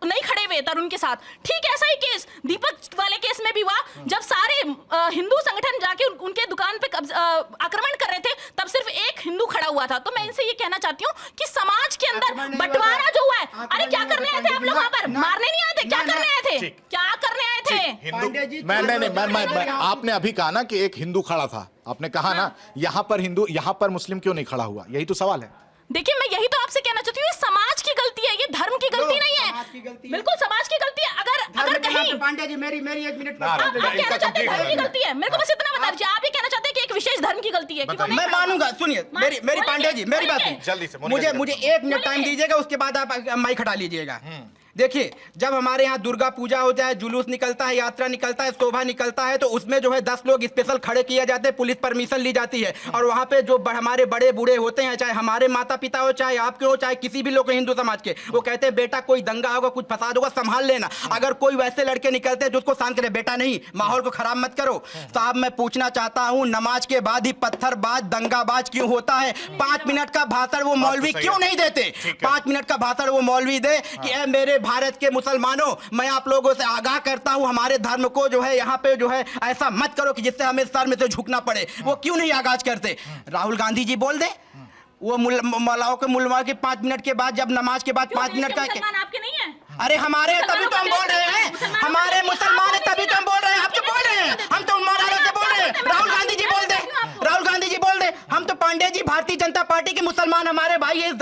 नहीं खड़े हुए तरुण के साथ। ठीक ऐसा ही केस दीपक वाले केस में भी हुआ, जब सारे हिंदू संगठन जाके उनके दुकान पे आक्रमण कर रहे थे, तब सिर्फ एक हिंदू खड़ा हुआ था। तो मैं इनसे ये कहना चाहती हूँ कि समाज के अंदर बंटवारा जो हुआ है, अरे क्या करने आए थे आप लोग वहां पर? मारने नहीं आए थे, क्या करने आए थे? क्या करने आए थे?
मैं आपने अभी कहा ना कि एक हिंदू खड़ा था, आपने कहा ना यहाँ पर हिंदू, यहाँ पर मुस्लिम क्यों नहीं खड़ा हुआ? यही तो सवाल है।
देखिए मैं यही तो आपसे कहना चाहती हूँ, ये समाज की गलती है, ये धर्म की गलती नहीं है, बिल्कुल समाज की गलती है। अगर कहीं
पांडे जी मेरी एक मिनट
आप कहना चाहते हैं धर्म की गलती है, मेरे को बस इतना बता दीजिए, आप ये कहना चाहते हैं कि एक विशेष धर्म की गलती है?
मैं मानूंगा, सुनिए मेरी पांडे जी मेरी बात सुनिए,
जल्दी से
मुझे 1 मिनट टाइम दीजिएगा, उसके बाद आप माइक हटा लीजिएगा। देखिए जब हमारे यहाँ दुर्गा पूजा हो जाए, जुलूस निकलता है, यात्रा निकलता है, शोभा निकलता है, तो उसमें जो है 10 लोग स्पेशल खड़े किए जाते हैं, पुलिस परमिशन ली जाती है, और वहाँ पे जो हमारे बड़े बूढ़े होते हैं, चाहे हमारे माता पिता हो, चाहे आपके हो, चाहे किसी भी लोग हिंदू समाज के, वो कहते हैं बेटा कोई दंगा होगा, कुछ फसाद होगा, संभाल लेना। अगर कोई वैसे लड़के निकलते हैं जो उसको शांत करे, बेटा नहीं, माहौल को खराब मत करो। साहब मैं पूछना चाहता हूँ, नमाज के बाद ही पत्थरबाज दंगाबाज क्यों होता है? 5 मिनट का भाषण वो मौलवी क्यों नहीं देते? 5 मिनट का भाषण वो मौलवी दे कि मेरे भारत के मुसलमानों, मैं आप लोगों से आगाह करता हूं, हमारे धर्म को जो है यहाँ पे जो है ऐसा मत करो कि जिससे हमें सर में से झुकना पड़े। वो क्यों नहीं आगाज करते? राहुल गांधी जी बोल दे, वो मौलाओं के 5 मिनट के बाद, जब नमाज के बाद 5 मिनट का,
आपके नहीं है?
अरे हमारे तभी तो हम बोल रहे हैं, हमारे मुसलमान है तभी तो हम बोल रहे हैं, आप जो बोल रहे हैं, हम तो मौलाना से बोल रहे हैं। राहुल गांधी जी बोल दे, राहुल गांधी जी बोल दे, हम तो पांडे जी भारतीय जनता पार्टी के मुसलमान हमारे भाई है,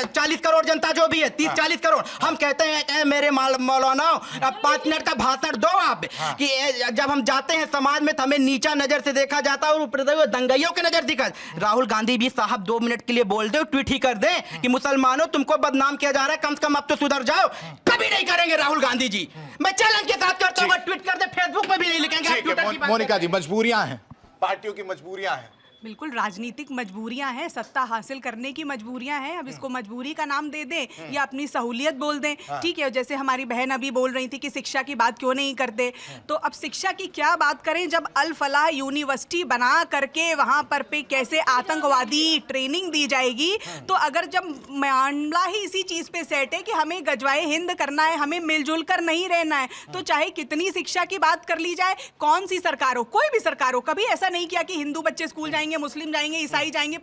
40 करोड़ जनता जो भी है, 30-40 करोड़, हम कहते हैं मेरे मौलाना अब 5 मिनट का भाषण दो आप, कि जब हम जाते हैं समाज में तो हमें नीचा नजर से देखा जाता है और ऊपर दंगाइयों की नजर दिखा। राहुल गांधी भी साहब 2 मिनट के लिए बोल दे, ट्वीट ही कर दे कि मुसलमानों तुमको बदनाम किया जा रहा है, कम से कम अब तो सुधर जाओ। कभी नहीं करेंगे राहुल गांधी जी, मैं चैलेंज के साथ करता हूँ, ट्वीट कर दे, फेसबुक पे भी नहीं लिखेंगे।
मोनिका जी मजबूरियां हैं, पार्टियों की मजबूरियां हैं,
बिल्कुल राजनीतिक मजबूरियां हैं, सत्ता हासिल करने की मजबूरियां हैं। अब इसको मजबूरी का नाम दे दें या अपनी सहूलियत बोल दें, ठीक है। जैसे हमारी बहन अभी बोल रही थी कि शिक्षा की बात क्यों नहीं करते, तो अब शिक्षा की क्या बात करें जब अल फलाह यूनिवर्सिटी बना करके वहां पर पे कैसे आतंकवादी ट्रेनिंग दी जाएगी। तो अगर जब मामला ही इसी चीज पे सेट है कि हमें गजवाए हिंद करना है, हमें मिलजुल कर नहीं रहना है, तो चाहे कितनी शिक्षा की बात कर ली जाए, कौन सी सरकार हो, कोई भी सरकार हो, कभी ऐसा नहीं किया कि हिंदू बच्चे स्कूल जाएंगे, मुस्लिम जाएंगे, ईसाई जाएंगे।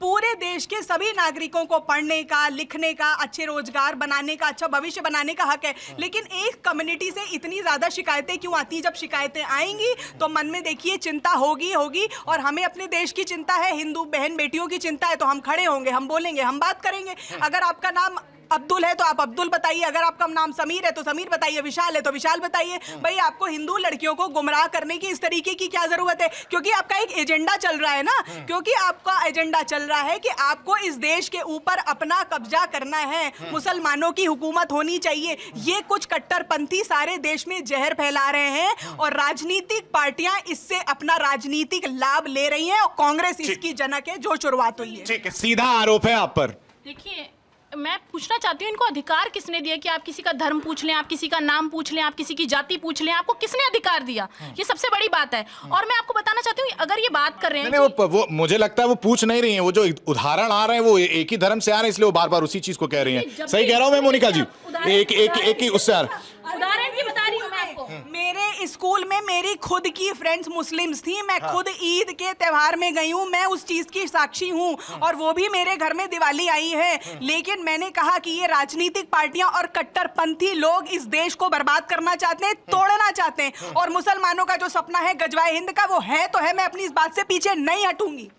पूरे देश के सभी नागरिकों को पढ़ने का, लिखने का, अच्छे रोजगार बनाने का, अच्छा भविष्य बनाने का हक है। लेकिन एक कम्युनिटी से इतनी ज्यादा शिकायतें क्यों आती? जब शिकायतें आएंगी तो मन में देखिए चिंता होगी, और हमें अपने देश की चिंता है, हिंदू बहन बेटियों की चिंता है, तो हम खड़े होंगे, हम बोलेंगे, हम बात करेंगे। अगर आपका नाम अब्दुल है तो आप अब्दुल बताइए, अगर आपका नाम समीर है तो समीर बताइए, विशाल है तो विशाल बताइए। भाई आपको हिंदू लड़कियों को गुमराह करने की इस तरीके की क्या जरूरत है? क्योंकि आपका एक एजेंडा चल रहा है ना, क्योंकि आपका एजेंडा चल रहा है कि आपको इस देश के ऊपर अपना कब्जा करना है, मुसलमानों की हुकूमत होनी चाहिए। ये कुछ कट्टरपंथी सारे देश में जहर फैला रहे हैं और राजनीतिक पार्टियां इससे अपना राजनीतिक लाभ ले रही हैं, और कांग्रेस इसकी जनक है जो शुरुआत हुई है।
ठीक है, सीधा आरोप है आप पर।
देखिए मैं पूछना चाहती हूँ, इनको अधिकार किसने दिया कि आप किसी का धर्म पूछ लें, आप किसी का नाम पूछ लें, आप किसी की जाति पूछ लें? आपको किसने अधिकार दिया? ये सबसे बड़ी बात है। और मैं आपको बताना चाहती हूँ, अगर ये बात कर रहे हैं
नहीं, वो मुझे लगता है वो पूछ नहीं रही हैं, वो जो उदाहरण आ रहे हैं वो एक ही धर्म से आ रहे हैं, इसलिए वो बार बार उसी चीज को कह रही हैं। सही कह रहा हूँ मैं मोनिका जी? एक ही उससे आ रहा है।
उदाहरण की बता रही हूँ
मेरे स्कूल में मेरी खुद की फ्रेंड्स मुस्लिम्स थी, मैं खुद ईद के त्योहार में गई हूँ, मैं उस चीज की साक्षी हूँ, और वो भी मेरे घर में दिवाली आई है। लेकिन मैंने कहा कि ये राजनीतिक पार्टियां और कट्टरपंथी लोग इस देश को बर्बाद करना चाहते हैं, तोड़ना चाहते हैं, और मुसलमानों का जो सपना है गजवाए हिंद का, वो है तो है, मैं अपनी इस बात से पीछे नहीं हटूंगी।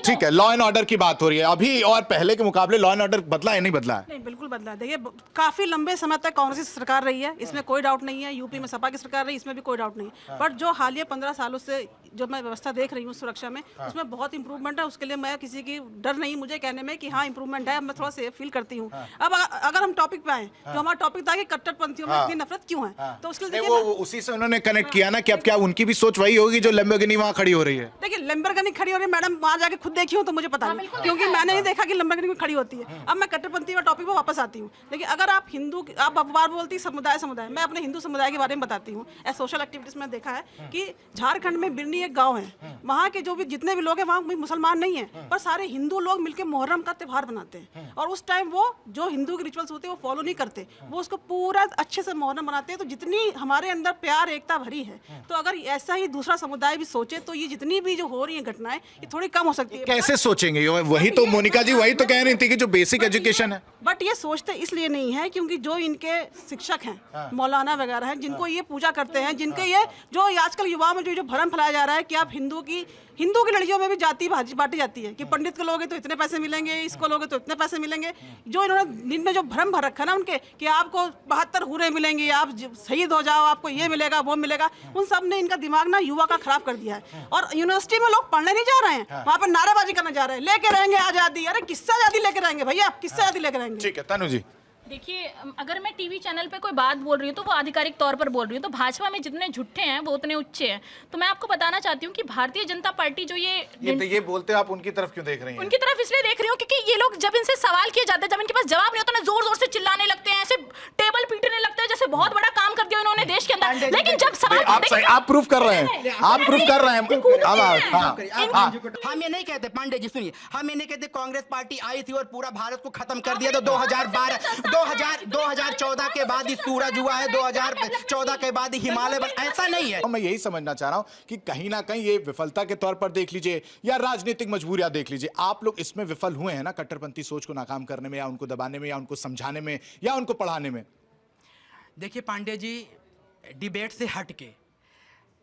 ठीक है, लॉ एंड ऑर्डर की बात हो रही है अभी, और पहले के मुकाबले लॉ एंड ऑर्डर बदला है नहीं बदला है?
नहीं, बिल्कुल बदला है। देखिए, काफी लंबे समय तक कांग्रेस की सरकार रही है, इसमें कोई डाउट नहीं है। यूपी में सपा की सरकार रही, इसमें भी कोई डाउट नहीं है। बट जो हालिया 15 सालों से जो मैं व्यवस्था देख रही हूँ सुरक्षा में, उसमें बहुत इंप्रूवमेंट है। उसके लिए मैं किसी की डर नहीं मुझे कहने में कि हाँ इंप्रूवमेंट है, मैं थोड़ा सेफ फील करती हूँ। अब अगर हम टॉपिक पे आए, तो हमारा टॉपिक था कि कट्टरपंथियों में इतनी नफरत क्यों है, तो उसके लिए
वो उसी से उन्होंने कनेक्ट किया ना कि अब क्या उनकी भी सोच वही होगी जो लैम्बोर्गिनी वहां खड़ी हो रही है?
देखिए, लैम्बोर्गिनी खड़ी हो रही है मैडम, वहां जाके खुद देखी हूँ तो मुझे पता नहीं, क्योंकि मैंने नहीं देखा कि लैम्बोर्गिनी खड़ी होती है। अब मैं कट्टरपंथी वाले टॉपिक पे वापस आती हूँ। देखिए, अगर आप हिंदू, आप बार बोलती समुदाय, मैं अपने हिंदू समुदाय के बारे में बताती हूँ। सोशल एक्टिविटीज में देखा है कि झारखंड में बिरनी एक गाँव है, वहाँ के जो भी जितने भी लोग हैं वहाँ मुसलमान नहीं है, पर सारे हिंदू लोग मिलकर मुहर्रम का त्यौहार बनाते हैं, और उस टाइम वो जो हिंदू के रिचुअल्स होते हैं वो फॉलो नहीं करते, वो उसको पूरा अच्छे से मुहर्रम मनाते हैं। तो जितनी हमारे अंदर प्यार एकता भरी है, तो अगर ऐसा ही दूसरा समुदाय भी सोचे तो ये जितनी भी जो हो रही है घटनाएं, ये थोड़ी कम हो सकती है।
कैसे सोचेंगे? वही तो मोनिका जी वही तो कह रही थी कि जो बेसिक एजुकेशन है।
बट ये सोचते इसलिए नहीं है क्योंकि जो इनके शिक्षक हैं, मौलाना वगैरह हैं, जिनको ये पूजा करते हैं, जिनके ये जो आजकल युवाओं में जो भ्रम फैलाया जा रहा है कि आप हिंदू की लड़कियों में भी जाति बांटी जाती है कि पंडित को लोगे तो इतने पैसे मिलेंगे, इसको लोगे तो इतने पैसे मिलेंगे। जो इन्होंने इनमें जो भ्रम भर रखा ना उनके कि आपको 72 हुरे मिलेंगे, आप शहीद हो जाओ, आपको ये मिलेगा वो मिलेगा, उन सब ने इनका दिमाग ना युवा का खराब कर दिया है। और यूनिवर्सिटी में लोग पढ़ने नहीं जा रहे हैं, वहाँ पर नारेबाजी करने जा रहे हैं, लेके रहेंगे आजादी। अरे किससे आजादी लेके रहेंगे भैया, आप किससे आजादी लेके रहेंगे?
ठीक है तनु जी।
देखिए, अगर मैं टीवी चैनल पे कोई बात बोल रही हूँ तो वो आधिकारिक तौर पर बोल रही हूँ, तो भाजपा में जितने झूठे हैं वो उतने उच्चे हैं। तो मैं आपको बताना चाहती हूँ कि भारतीय जनता पार्टी जो
ये बोलते आप उनकी तरफ क्यों देख रही हैं?
उनकी तरफ इसलिए देख रही हूँ क्योंकि ये लोग जब इनसे सवाल किए जाते हैं, जब इनके पास जवाब नहीं होता ना, जोर जोर से चिल्लाने लगते हैं, ऐसे टेबल पीटने लगते हैं जैसे बहुत बड़ा काम कर दिया इन्होंने देश के अंदर। लेकिन जब सवाल
आप प्रूफ कर रहे हैं, आप प्रूफ कर रहे हैं।
हम ये नहीं कहते, पांडे जी सुनिए, हम ये नहीं कहते कांग्रेस पार्टी आई थी और पूरा भारत को खत्म कर दिया। तो 2014 के बाद ही सूरज हुआ है, 2014 के बाद ही हिमालय बना, ऐसा नहीं है।
मैं यही समझना चाह रहा हूं कि कहीं ना कहीं ये विफलता के तौर पर देख लीजिए या राजनीतिक मजबूरियां देख लीजिए, आप लोग इसमें विफल हुए हैं ना, कट्टरपंथी सोच को नाकाम करने में, या उनको दबाने में, या उनको समझाने में, या उनको पढ़ाने में।
देखिए पांडे जी, डिबेट से हट के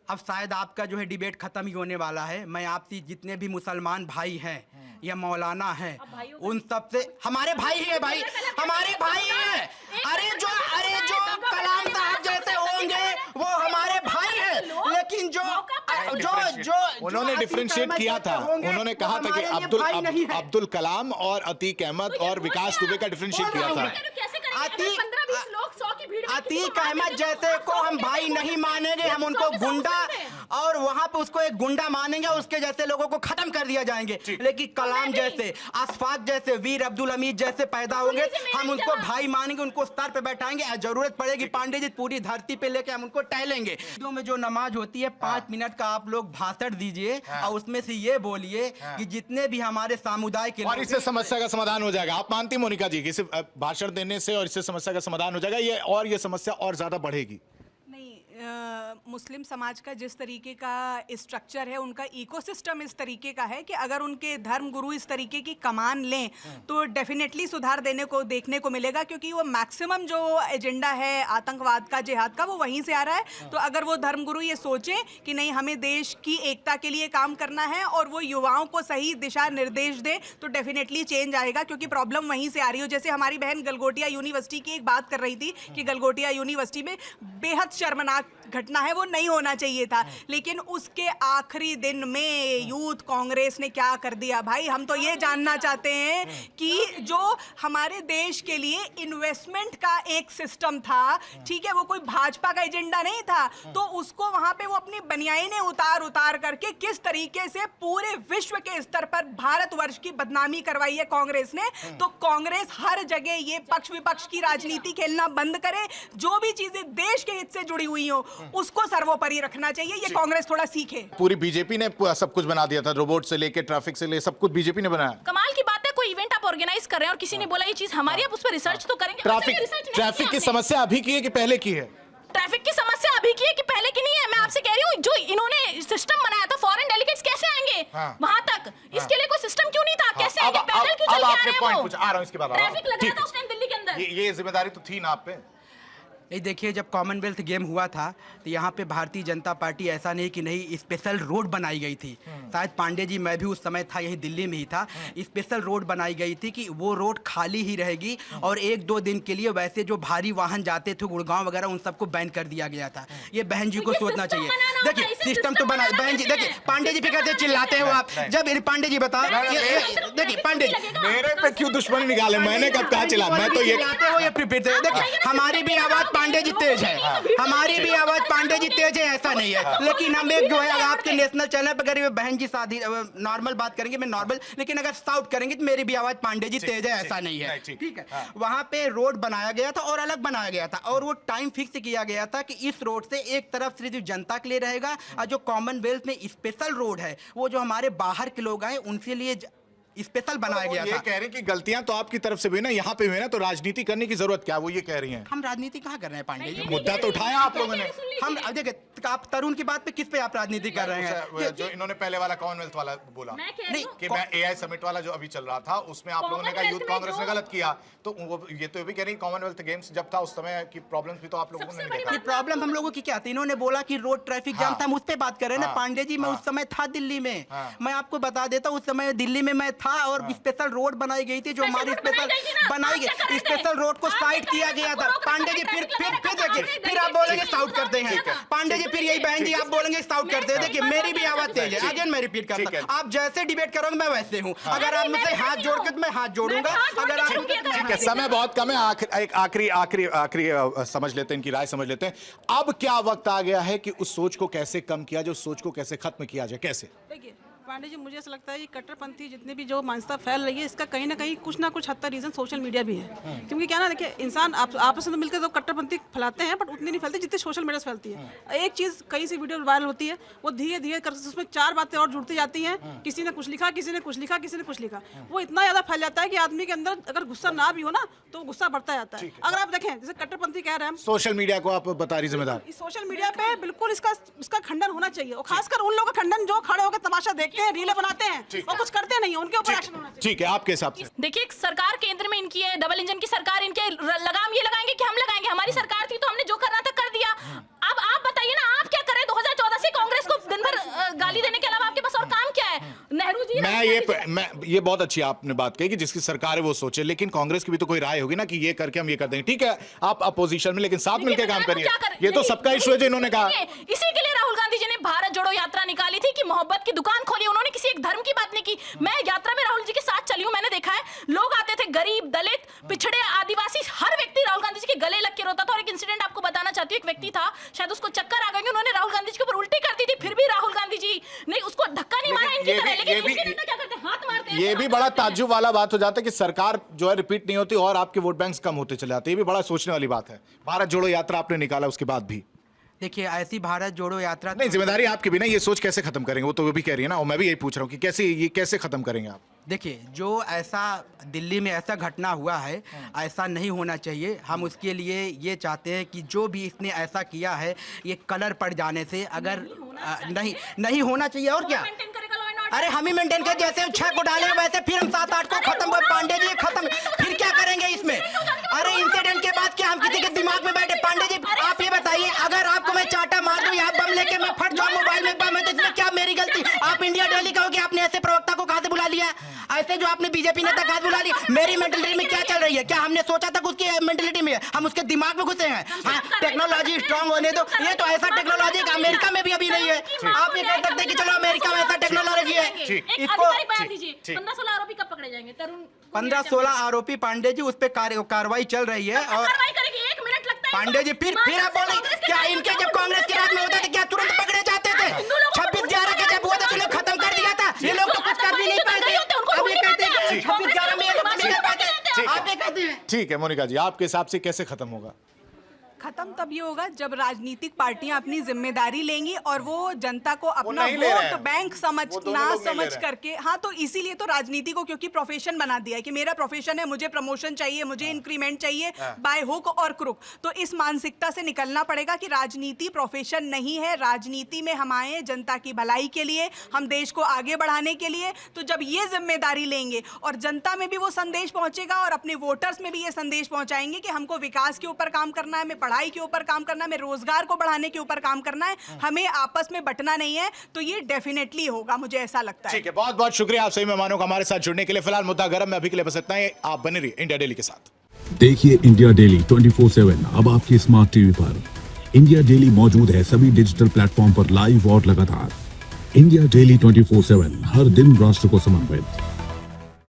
अब शायद आपका जो है डिबेट खत्म ही होने वाला है। मैं आपसे जितने भी मुसलमान भाई हैं या मौलाना हैं, उन सब से, हमारे भाई हैं भाई, हमारे भाई हैं। अरे जो कलाम साहब जैसे होंगे वो हमारे भाई हैं, लेकिन जो
उन्होंने डिफरेंशिएट किया था, उन्होंने कहा था कि अब्दुल कलाम और अतीक अहमद और विकास दुबे का डिफरेंशिएट किया था।
अतीक अहमद जैसे को हम भाई नहीं मानेंगे, हम उनको गुंडा, और वहां पे उसको एक गुंडा मानेंगे, उसके जैसे लोगों को खत्म कर दिया जाएंगे। लेकिन कलाम जैसे, अशफाक जैसे, वीर अब्दुल हमीद जैसे पैदा होंगे, हम उनको भाई मानेंगे, उनको स्तर पे बैठाएंगे। जरूरत पड़ेगी पांडे जी पूरी धरती पे लेके हम उनको टहलेंगे। में जो नमाज होती है 5 मिनट का आप लोग भाषण दीजिए और उसमें से ये बोलिए कि जितने भी हमारे समुदाय के,
और इससे समस्या का समाधान हो जाएगा। आप मानती मोनिका जी कि सिर्फ भाषण देने से और इससे समस्या का समाधान हो जाएगा, ये समस्या और ज्यादा बढ़ेगी?
मुस्लिम समाज का जिस तरीके का स्ट्रक्चर है, उनका इकोसिस्टम इस तरीके का है कि अगर उनके धर्म गुरु इस तरीके की कमान लें तो डेफिनेटली सुधार देखने को मिलेगा, क्योंकि वो मैक्सिमम जो एजेंडा है आतंकवाद का, जिहाद का, वो वहीं से आ रहा है। तो अगर वो धर्म गुरु ये सोचें कि नहीं, हमें देश की एकता के लिए काम करना है और वो युवाओं को सही दिशा निर्देश दें, तो डेफिनेटली चेंज आएगा, क्योंकि प्रॉब्लम वहीं से आ रही हो। जैसे हमारी बहन गलगोटिया यूनिवर्सिटी की एक बात कर रही थी कि गलगोटिया यूनिवर्सिटी में बेहद शर्मनाक घटना है, वो नहीं होना चाहिए था, लेकिन उसके आखिरी दिन में यूथ कांग्रेस ने क्या कर दिया। भाई, हम तो ये जानना चाहते हैं कि जो हमारे देश के लिए इन्वेस्टमेंट का एक सिस्टम था, ठीक है, वो कोई भाजपा का एजेंडा नहीं था, तो उसको वहां पे वो अपनी बनियाइनें उतार करके किस तरीके से पूरे विश्व के स्तर पर भारतवर्ष की बदनामी करवाई है कांग्रेस ने। तो कांग्रेस हर जगह ये पक्ष विपक्ष की राजनीति खेलना बंद करे, जो भी चीजें देश के हित से जुड़ी हुई हो उसको सर्वोपरि रखना चाहिए। ये कांग्रेस थोड़ा सीखे।
पूरी बीजेपी ने सब कुछ बना दिया था, रोबोट से लेके ट्रैफिक से ले सब कुछ बीजेपी ने बनाया।
कमाल की बात है, कोई इवेंट आप ऑर्गेनाइज कर रहे हैं और किसी ने बोला ये चीज हमारी, आप उस पर रिसर्च तो करेंगे।
ट्रैफिक की समस्या अभी की है कि पहले की है?
ट्रैफिक की समस्या अभी की है कि पहले की नहीं है? मैं आपसे कह रही हूँ जो इन्होंने सिस्टम बनाया था, फॉरेन डेलीगेट्स कैसे आएंगे वहां तक? इसके लिए कोई सिस्टम क्यों नहीं था? कैसे आएंगे? पैदल क्यों चल के आ
आपने
रहे हैं
पॉइंट
वो?
पूछा, आ रहा हूं इसके बाद।
ट्रैफिक लग रहा था उस टाइम दिल्ली के अंदर।
ये जिम्मेदारी तो थी ना आप पे।
ये देखिए, जब कॉमनवेल्थ गेम हुआ था तो यहाँ पे भारतीय जनता पार्टी ऐसा नहीं कि नहीं स्पेशल रोड बनाई गई थी। शायद पांडे जी, मैं भी उस समय था यही दिल्ली में ही था, स्पेशल रोड बनाई गई थी कि वो रोड खाली ही रहेगी और 1-2 दिन के लिए वैसे जो भारी वाहन जाते थे गुड़गांव वगैरह उन सबको बैन कर दिया गया था। ये बहन जी को सोचना चाहिए। देखिए सिस्टम तो बना, बहन जी देखिए पांडे जी पे कहते चिल्लाते हो आप। जब पांडे जी बता, देखिए पांडे जी
मेरे पे क्यों दुश्मनी निकाले? मैंने कब कहा चिल्ला? मैं तो ये
हो या प्रिपेयर। देखिए हमारी भी आवाज पांडे जी तेज है, हमारी भी आवाज पांडे जी तेज है, ऐसा नहीं है। लेकिन हम एक जो है, अगर आपके नेशनल चैनल पर अगर बहन जी शादी नॉर्मल बात करेंगे, मैं नॉर्मल, लेकिन अगर साउट करेंगे तो मेरी भी आवाज पांडे जी तेज है, ऐसा नहीं है। ठीक है, वहां पे रोड बनाया गया था और अलग बनाया गया था और वो टाइम फिक्स किया गया था कि इस रोड से एक तरफ सिर्फ जनता के लिए रहेगा और जो कॉमनवेल्थ में स्पेशल रोड है वो जो हमारे बाहर के लोग आए उनके लिए स्पेशल बनाया गया
ये
था।
कह रहे हैं कि गलतियां तो आपकी तरफ से हुई ना, यहाँ पे हुई ना, तो राजनीति करने की जरूरत क्या? वो ये कह रही हैं।
हम राजनीति कहाँ कर रहे हैं पांडे जी?
मुद्दा तो उठाया आप लोगों ने।
हम अब देखिए, आप तरुण की बात पे किस पे आप राजनीति कर रहे हैं?
जो इन्होंने पहले वाला कॉमनवेल्थ वाला बोला
नहीं
कि मैं एआई समिट वाला जो अभी चल रहा था उसमें आप लोगों ने कहा यूथ कांग्रेस ने गलत किया, तो वो ये तो भी कह रही कॉमनवेल्थ गेम्स जब था उस समय की प्रॉब्लम्स भी तो आप लोगों ने देखा।
ये प्रॉब्लम हम लोगों की क्या थी? इन्होंने बोला कि रोड ट्रैफिक जाम था, हम उस पे बात कर रहे हैं ना पांडे जी। मैं उस समय था दिल्ली में, मैं आपको बता देता हूँ उस समय दिल्ली में मैं था और स्पेशल रोड बनाई गई थी जो हमारी स्पेशल बनाई गई, स्पेशल रोड को साइड किया गया था। पांडे जी फिर देखिए, फिर आप बोलेंगे साउट करते हैं पांडे जी, फिर यही बहन जी आप बोलेंगे साउट करते हैं। देखिए मेरी भी आवाज तेज है, अगेन मैं रिपीट करता हूं, आप जैसे डिबेट करोगे मैं वैसे हूं। अगर आप मुझसे हाथ जोड़ के तो मैं हाथ जोड़ूंगा, अगर आप
ठीक है, समय बहुत कम है, एक आखिरी समझ लेते हैं, इनकी राय समझ लेते हैं। अब क्या वक्त आ गया है कि उस सोच को कैसे कम किया जाए, उस सोच को कैसे खत्म किया जाए? कैसे?
देखिए पांडे जी, मुझे ऐसा लगता है ये कट्टरपंथी जितने भी जो मानसिकता फैल रही है इसका कहीं ना कहीं कुछ ना कुछ हद तक रीजन सोशल मीडिया भी है। क्योंकि क्या ना, देखिए इंसान आपस में मिलकर तो कट्टरपंथी फैलाते हैं बट उतनी नहीं फैलती जितनी सोशल मीडिया से फैलती है। एक चीज़ कहीं से वीडियो वायरल होती है, वो धीरे धीरे कर उसमें 4 बातें और जुड़ती जाती हैं। किसी ने कुछ लिखा, किसी ने कुछ लिखा, किसी ने कुछ लिखा, वो इतना ज़्यादा फैल जाता है कि आदमी के अंदर अगर गुस्सा ना भी हो ना तो गुस्सा बढ़ता जाता है। अगर आप देखें जैसे कट्टरपंथी कह रहे हैं हम,
सोशल मीडिया को आप बता रही जिम्मेदार,
इस सोशल मीडिया पे बिल्कुल इसका खंडन होना चाहिए और खासकर उन लोगों का खंडन जो खड़े होकर तमाशा देखते हैं, रीलें बनाते हैं और कुछ करते नहीं, उनके ऊपर एक्शन होना चाहिए।
ठीक है, आपके हिसाब से
देखिए सरकार केंद्र में इनकी है, डबल इंजन की सरकार, इनके लगाम ये लगाएंगे कि हम लगाएंगे। हमारी सरकार थी तो हमने जो करना था कर दिया। अब आप बताइए ना, आप क्या करें? 2014 से कांग्रेस को दिन भर गाली देने के अलावा आपके पास और काम क्या है? नेहरू जी,
मैं ये बहुत अच्छी आपने बात कही कि जिसकी सरकार है वो सोचे, लेकिन कांग्रेस की भी तो कोई राय होगी ना कि ये करके हम ये कर देंगे। ठीक है, आप अपोजिशन में, लेकिन साथ मिलकर काम करिए। ये तो सबका इशू है जो इन्होंने कहा।
इसी के लिए राहुल गांधी जी ने भारत जोड़ो यात्रा निकाली थी कि मोहब्बत की दुकान खोली। उन्होंने किसी एक धर्म की बात नहीं की। मैं यात्रा में राहुल जी के साथ चली हूं, मैंने देखा है लोग आते थे, गरीब, दलित, पिछड़े, आदिवासी, हर व्यक्ति राहुल गांधी जी के गले लग के रोता था। और एक इंसिडेंट आपको बताना चाहती हूँ, एक व्यक्ति था, शायद उसको चक्कर आ गए, उन्होंने राहुल गांधी जी के ऊपर उल्टी कर दी थी, फिर भी राहुल गांधी जी ने उसको धक्का नहीं मारा इनकी तरह। लेकिन इनके नेता क्या करते हैं? हाथ मारते हैं।
ये भी बड़ा ताज्जुब वाला बात हो जाता है कि सरकार जो है रिपीट नहीं होती और आपके वोट बैंक्स कम होते चले जाते हैं। ये भी बड़ा सोचने वाली बात है। भारत जोड़ो यात्रा आपने निकाला, उसके बाद भी
देखिए ऐसी भारत जोड़ो यात्रा
नहीं, जिम्मेदारी आपकी भी ना, ये सोच कैसे खत्म करेंगे? वो तो वो भी कह रही है ना, और मैं भी यही पूछ रहा हूँ कि ये कैसे खत्म करेंगे आप?
देखिए जो ऐसा दिल्ली में ऐसा घटना हुआ है, ऐसा नहीं होना चाहिए। हम उसके लिए ये चाहते हैं कि जो भी इसने ऐसा किया है, ये कलर पड़ जाने से अगर नहीं होना चाहिए। और क्या, अरे हम ही मेंटेन कर, जैसे हम 6 को डाले वैसे फिर हम 7-8 को खत्म हुए। पांडे जी खत्म, फिर क्या करेंगे इसमें? अरे इंसिडेंट के बाद क्या हम किसी के दिमाग में बैठे? पांडे जी आप ये बताइए, अगर आपको मैं चाटा मार दूं, यहाँ बम लेके मैं फट जाऊं, मोबाइल में बम है, तो इसमें क्या मेरी गलती? आप इंडिया डेली कहोगे आपने ऐसे प्रवक्ता को कहां से बुला लिया? ऐसे जो आपने बीजेपी नेता कहां से बुला लिया? मेरी मेंटलिटी में क्या चल रही है? क्या हमने सोचा था उसकी मेंटलिटी में हम उसके दिमाग में घुसे हैं? हाँ, टेक्नोलॉजी स्ट्रांग होने दो। ये तो ऐसा टेक्नोलॉजी अमेरिका में भी अभी नहीं है। आप ये कह सकते हैं कि चलो अमेरिका में ऐसा टेक्नोलॉजी है। इसको
15-16 आरोपी कब पकड़े जाएंगे?
15-16 आरोपी पांडे जी, उस पे कार्रवाई चल रही है। और पांडे जी फिर आप बोले क्या इनके जब कांग्रेस के राज में होते थे क्या तुरंत पकड़े जाते थे? 26/11 के जब हुआ था तो लोग खत्म कर दिया था। ये लोग तो कुछ कर भी नहीं पाते। अब ये कहते हैं 26/11 में ये लोग नहीं कर पाते। आप ये कहते हैं।
ठीक है मोनिका जी, आपके हिसाब से कैसे खत्म होगा?
खत्म तब ये होगा जब राजनीतिक पार्टियां अपनी जिम्मेदारी लेंगी और वो जनता को अपना
नहीं ले रहे
वोट
हैं।
बैंक
वो दोनों लोग नहीं ले
समझ
रहे हैं।
करके, हाँ, तो इसीलिए तो राजनीति को क्योंकि प्रोफेशन बना दिया है कि मेरा प्रोफेशन है, मुझे प्रमोशन चाहिए, मुझे इंक्रीमेंट चाहिए बाय हुक और क्रुक। तो इस मानसिकता से निकलना पड़ेगा कि राजनीति प्रोफेशन नहीं है। राजनीति में हम आए जनता की भलाई के लिए, हम देश को आगे बढ़ाने के लिए। तो जब ये जिम्मेदारी लेंगे और जनता में भी वो संदेश पहुंचेगा और अपने वोटर्स में भी ये संदेश पहुंचाएंगे कि हमको विकास के ऊपर काम करना है, हमें पढ़ाई के ऊपर काम करना है, हमें रोजगार को बढ़ाने के ऊपर काम करना है, हमें आपस में बंटना नहीं है, तो ये डेफिनेटली होगा, मुझे ऐसा लगता है।
ठीक है, बहुत बहुत शुक्रिया आप सभी मेहमानों का हमारे साथ जुड़ने के लिए। फिलहाल मुद्दा गरम में अभी के लिए बस इतना ही। आप बने रहिए इंडिया डेली के साथ।
देखिए इंडिया डेली 24/7 अब आपकी स्मार्ट टीवी पर। इंडिया डेली मौजूद है सभी डिजिटल प्लेटफॉर्म पर लाइव और लगातार। इंडिया डेली 24/7 हर दिन राष्ट्र को समर्पित।